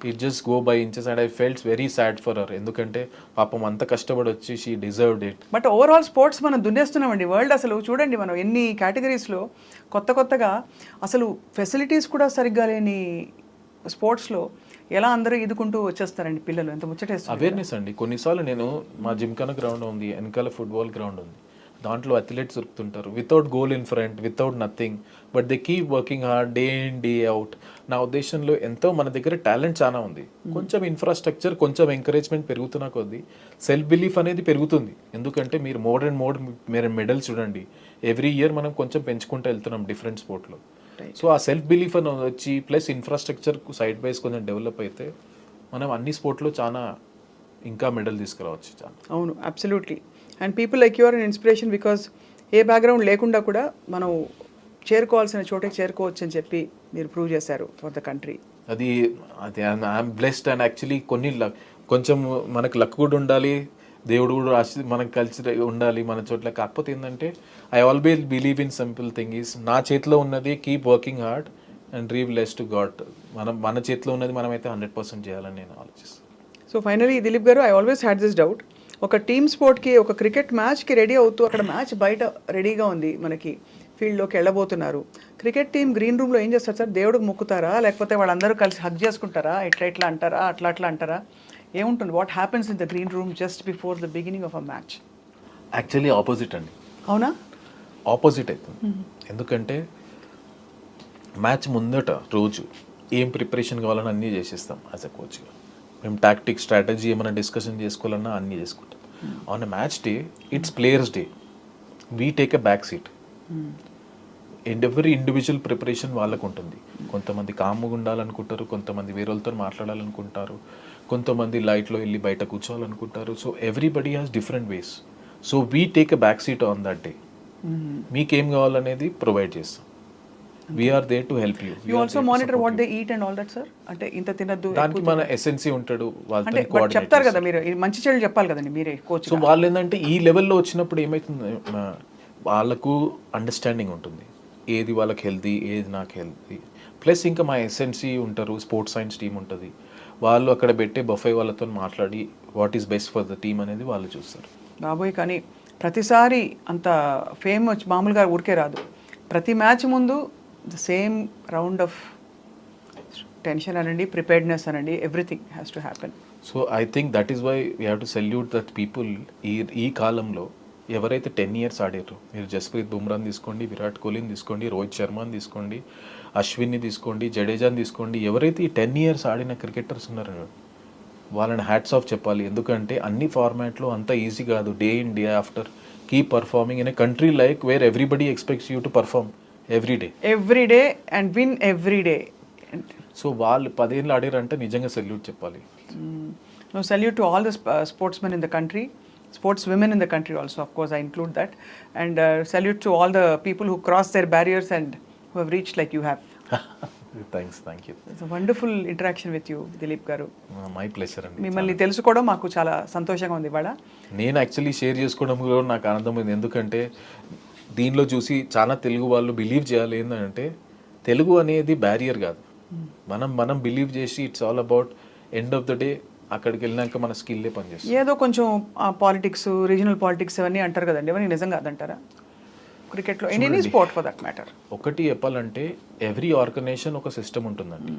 it just go by inches and I felt very sad for her. ఎందుకంటే పాపం అంత కష్టపడి వచ్చి she deserved it. But overall sports మనం దున్నేస్తున్నామండి వరల్డ్. అసలు చూడండి మనం ఎన్ని కేటగిరీస్లో కొత్తగా అసలు ఫెసిలిటీస్ కూడా సరిగ్గా లేని స్పోర్ట్స్లో ఎలా అందరూ ఈదుకుంటూ వచ్చేస్తారండి పిల్లలు, ఎంత ముచ్చటేస్తారు. అవేర్నెస్ అండి. కొన్నిసార్లు నేను మా జిమ్ఖానా గ్రౌండ్ ఉంది, వెనకాల ఫుట్బాల్ గ్రౌండ్ ఉంది, దాంట్లో అథ్లెట్స్ దొరుకుతుంటారు without goal in front, without nothing, but they keep working hard day in day out. నా ఉద్దేశంలో ఎంతో మన దగ్గర టాలెంట్ చాలా ఉంది, కొంచెం ఇన్ఫ్రాస్ట్రక్చర్, కొంచెం ఎంకరేజ్మెంట్ పెరుగుతున్న కొద్దీ సెల్ఫ్ బిలీఫ్ అనేది పెరుగుతుంది. ఎందుకంటే మీరు మీరు మెడల్స్ చూడండి, ఎవ్రీ ఇయర్ మనం కొంచెం పెంచుకుంటూ వెళ్తున్నాం డిఫరెంట్ స్పోర్ట్లో. సో ఆ సెల్ఫ్ బిలీఫ్ అని వచ్చి ప్లస్ ఇన్ఫ్రాస్ట్రక్చర్ సైడ్ వైజ్ కొంచెం డెవలప్ అయితే మనం అన్ని స్పోర్ట్లో చాలా ఇంకా మెడల్ తీసుకురావచ్చు. చాలా అవును, absolutely. And people like you are an inspiration, because a background లేకుండా కూడా మనం చేరుకోవాల్సిన చోటకి చేరుకోవచ్చు అని చెప్పి మీరు ప్రూవ్ చేశారు ఫర్ ద కంట్రీ. అది ఐఎమ్ బ్లెస్డ్. అండ్ యాక్చువల్లీ కొంచెం మనకు లక్ కూడా ఉండాలి, దేవుడు కూడా మనకు కలిసి ఉండాలి మన చోట్ల. కాకపోతే ఏంటంటే I always believe in simple thing is, నా చేతిలో ఉన్నది keep working hard and leave less to God. మన చేతిలో ఉన్నది మనమైతే 100% చేయాలని నేను ఆలోచిస్తాను. సో ఫైనలీ దిలీప్ గారు, I always had this doubt, ఒక టీమ్ స్పోర్ట్కి, ఒక క్రికెట్ మ్యాచ్కి రెడీ అవుతూ అక్కడ మ్యాచ్ బయట రెడీగా ఉంది, మనకి ఫీల్డ్లోకి వెళ్ళబోతున్నారు. క్రికెట్ టీం గ్రీన్ రూమ్లో ఏం చేస్తారు సార్? దేవుడికి మొక్కుతారా, లేకపోతే వాళ్ళందరూ కలిసి హగ్ చేసుకుంటారా, ఇట్లా అంటారా, అట్లా అంటారా, ఏముంటుంది? What happens in the green room just before the beginning of a match? Actually opposite అండి. అవునా? ఆపోజిట్ అవుతుంది. ఎందుకంటే మ్యాచ్ ముందట రోజు ఏం ప్రిపరేషన్ కావాలని అన్నీ చేసేస్తాం యాజ్ అ కోచ్గా. మేము టాక్టిక్, స్ట్రాటజీ ఏమైనా డిస్కషన్ చేసుకోవాలన్నా అన్నీ చేసుకుంటాం. On a match day it's players day. We take a back seat. And every individual preparation వాళ్ళకు ఉంటుంది. కొంతమంది కామ్గా ఉండాలనుకుంటారు, కొంతమంది వేరే వాళ్ళతో మాట్లాడాలనుకుంటారు, కొంతమంది లైట్లో వెళ్ళి బయట కూర్చోవాలనుకుంటారు. So everybody has different ways. So we take a back seat on that day. మీకేం కావాలనేది ప్రొవైడ్ చేస్తాం. We're there to help you. You also monitor what they eat and all that sir. అంటే ఇంత తినద్దు, దానికి మన ఎసెన్సీ ఉంటాడు, అంటే వాళ్ళతో చెప్తారు కదా మీరు, మంచి చెడు చెప్పాలి కదండి మీరే కోచ్. సో వాళ్ళు ఏంటంటే ఈ లెవెల్లో వచ్చినప్పుడు ఏమవుతుంది, వాళ్ళకు అండర్స్టాండింగ్ ఉంటుంది ఏది వాళ్ళకి హెల్తీ, ఏది నాకు హెల్తీ. ప్లస్ ఇంకా మా ఎస్ఎన్సీ ఉంటారు, స్పోర్ట్స్ సైన్స్ టీం ఉంటుంది, వాళ్ళు అక్కడ పెట్టే బఫే వాళ్ళతో మాట్లాడి what is best for the team అనేది వాళ్ళు చూస్తారు. బాబోయ్, కానీ ప్రతిసారి అంత ఫేమ్ వచ్చి మామూలుగా ఊరికే రాదు. ప్రతి మ్యాచ్ ముందు the same round of tension అనండి, ప్రిపేర్డ్నెస్ అనండి, everything has to happen. So I think that is why we have to salute that people. ఈ కాలంలో ఎవరైతే 10 years ఆడారు, మీరు జస్ప్రీత్ బుమ్రాని తీసుకోండి, విరాట్ కోహ్లీని తీసుకోండి, రోహిత్ శర్మని తీసుకోండి, అశ్విన్ని తీసుకోండి, జడేజాని తీసుకోండి, ఎవరైతే ఈ 10 years ఆడిన క్రికెటర్స్ ఉన్నారో వాళ్ళని హ్యాట్స్ ఆఫ్ చెప్పాలి. ఎందుకంటే అన్ని ఫార్మాట్లో అంత ఈజీ కాదు. Day in day after keep performing in a country like where everybody expects you to perform every day and win every day. So వాళ్ళు 10 years ఆడారంటే నిజంగా సెల్యూట్ చెప్పాలి. No, salute to all the sportsmen in the country, sports women in the country also, of course I include that, and salute to all the people who cross their barriers and who have reached like you have. Thank you. It's a wonderful interaction with you, Dilip garu. My pleasure అండి. మిమ్మల్ని తెలుసుకోవడం మాకు చాలా సంతోషంగా ఉంది ఇవాళ. నేను యాక్చువల్లీ షేర్ చేసుకోవడం కూడా నాకు ఆనందమైంది. ఎందుకంటే దీనిలో చూసి చాలా తెలుగు వాళ్ళు బిలీవ్ చేయాలి ఏంటంటే తెలుగు అనేది బ్యారియర్ కాదు. మనం బిలీవ్ చేసి it's all about end of the day అక్కడికి వెళ్ళినాక మన స్కిల్లే పనిచేస్తుంది. ఏదో కొంచెం పాలిటిక్స్, రీజనల్ పాలిటిక్స్ అవన్నీ అంటారు కదండి, అవన్నీ నిజంగా అదంటారా క్రికెట్లో, any sport for that matter? ఒకటి చెప్పాలంటే ఎవ్రీ ఆర్గనైజేషన్ ఒక సిస్టమ్ ఉంటుందండి,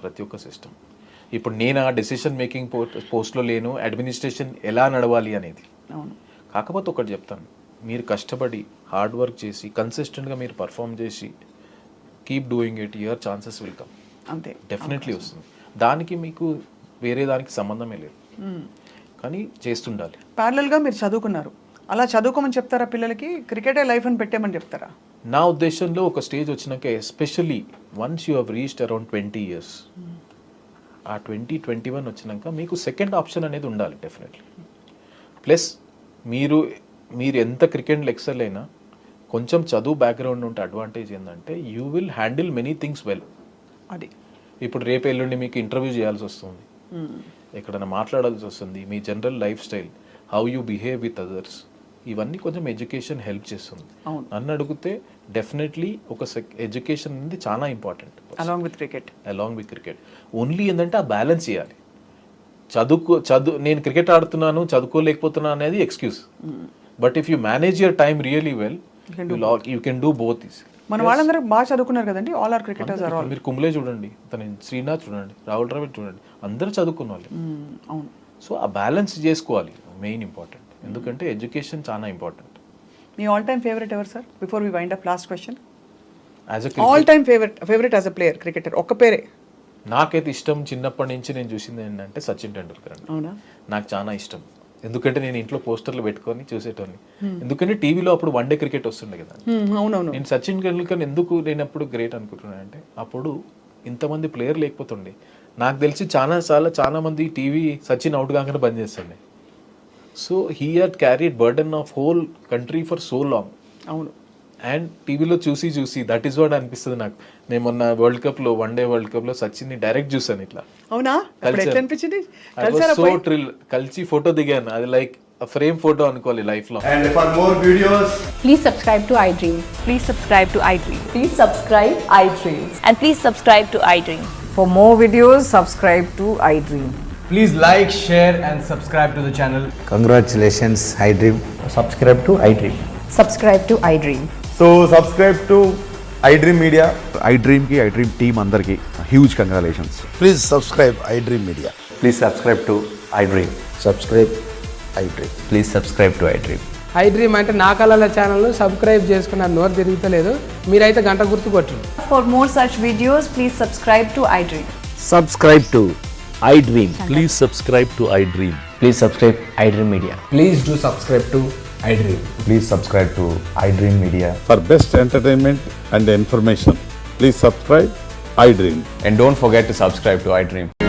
ప్రతి ఒక్క సిస్టమ్. ఇప్పుడు నేను ఆ డెసిషన్ మేకింగ్ పోస్ట్లో లేను, అడ్మినిస్ట్రేషన్ ఎలా నడవాలి అనేది. అవును. కాకపోతే ఒకటి చెప్తాను, మీరు కష్టపడి హార్డ్ వర్క్ చేసి కన్సిస్టెంట్గా మీరు పర్ఫామ్ చేసి keep doing it, your chances will come. అంతే, డెఫినెట్లీ వస్తుంది. దానికి మీకు వేరే దానికి సంబంధమే లేదు, కానీ చేస్తుండాలి. ప్యారలల్గా మీరు చదువుకున్నారు, అలా చదువుకోమని చెప్తారా పిల్లలకి? క్రికెటే లైఫ్ అని పెట్టేమని చెప్తారా? నా ఉద్దేశంలో ఒక స్టేజ్ వచ్చినాక, especially once you have reached around 20 years, ఆ 20-21 వచ్చినాక మీకు సెకండ్ ఆప్షన్ అనేది ఉండాలి డెఫినెట్లీ. ప్లస్ మీరు ఎంత క్రికెట్లో ఎక్సెల్ అయినా కొంచెం చదువు బ్యాక్గ్రౌండ్ ఉంటే అడ్వాంటేజ్ ఏంటంటే you will handle many things well. అది ఇప్పుడు రేపు ఎల్లుండి మీకు ఇంటర్వ్యూ చేయాల్సి వస్తుంది, ఎక్కడైనా మాట్లాడాల్సి వస్తుంది, మీ general lifestyle, how you behave with others, ఇవన్నీ కొంచెం ఎడ్యుకేషన్ హెల్ప్ చేస్తుంది. నన్ను అడిగితే డెఫినెట్లీ ఒక ఎడ్యుకేషన్ అనేది చాలా important along with cricket. Only ఏంటంటే ఆ బ్యాలెన్స్ చేయాలి. నేను క్రికెట్ ఆడుతున్నాను చదువుకోలేకపోతున్నాను అనేది excuse, but if you manage your time really well you can do both. మన వాళ్ళందరూ బాగా చదువుకున్నారు కదండి, all are cricketers are all. మీరు కుంబ్లే చూడండి, శ్రీనాథ్ చూడండి, రాహుల్ ద్రావిడ్ చూడండి, అందరూ చదువుకున్న వాళ్ళు. అవును. సో ఆ బ్యాలెన్స్ చేసుకోవాలి, మెయిన్ ఇంపార్టెంట్. ఎందుకంటే ఎడ్యుకేషన్ చాలా ఇంపార్టెంట్. మీ ఆల్ టైమ్ ఫేవరెట్ ఎవరు sir? Before we wind up, last question. All time favourite as a player cricketer, ఒక్క పేరే. నాకైతే ఇష్టం, చిన్నప్పటి నుంచి నేను చూసింది ఏంటంటే సచిన్ టెండూల్కర్ అండి. అవునా? నాకు చాలా ఇష్టం, ఎందుకంటే నేను ఇంట్లో పోస్టర్లు పెట్టుకొని చూసేటోని. ఎందుకంటే టీవీలో అప్పుడు వన్డే క్రికెట్ వస్తుండే కదా. అవునవును. నేను సచిన్ టెండూల్కర్ ఎందుకు నేను అప్పుడు గ్రేట్ అనుకుంటున్నాను అంటే, అప్పుడు ఇంతమంది ప్లేయర్ లేకపోతుండే. నాకు తెలిసి చాలా మంది టీవీ సచిన్ అవుట్ కాగానే బంద్ చేస్తుండే. So he had carried burden of whole country for so long. అవును. అండ్ టీవీలో చూసి దట్ ఈస్ వాట్ అనిపిస్తుంది నాకు. నేను మొన్న వన్డే వరల్డ్ కప్ లో సచిన్ ని డైరెక్ట్ చూసాను ఇట్లా. అవునా? అనిపించింది సో థ్రిల్, కలిసి ఫోటో దిగాను. అది లైక్ ఫ్రేమ్ ఫోటో అనుకోవాలి లైఫ్ లో. And for more videos, please subscribe to iDream. Please subscribe to iDream. Please subscribe iDream. And please subscribe to iDream. For more videos, subscribe to iDream. please like, share and subscribe to the channel. Congratulations, iDream. Subscribe to iDream. Subscribe to iDream. So subscribe to iDream Media. iDream ki iDream team andarki huge congratulations. Please subscribe iDream Media. Please subscribe to iDream. Subscribe iDream. Please subscribe to iDream. iDream అంటే నా కళల ఛానల్ను సబ్స్క్రైబ్ చేసుకున్న నోరు తిరుగుతలేదు, మీరైతే గంట గుర్తు కొట్టండి. For more such videos, please subscribe to iDream. Subscribe to iDream. Please subscribe to iDream. Please subscribe iDream Media. Please do subscribe to iDream. Please subscribe to iDream Media. For best entertainment and information, please subscribe iDream. And don't forget to subscribe to iDream.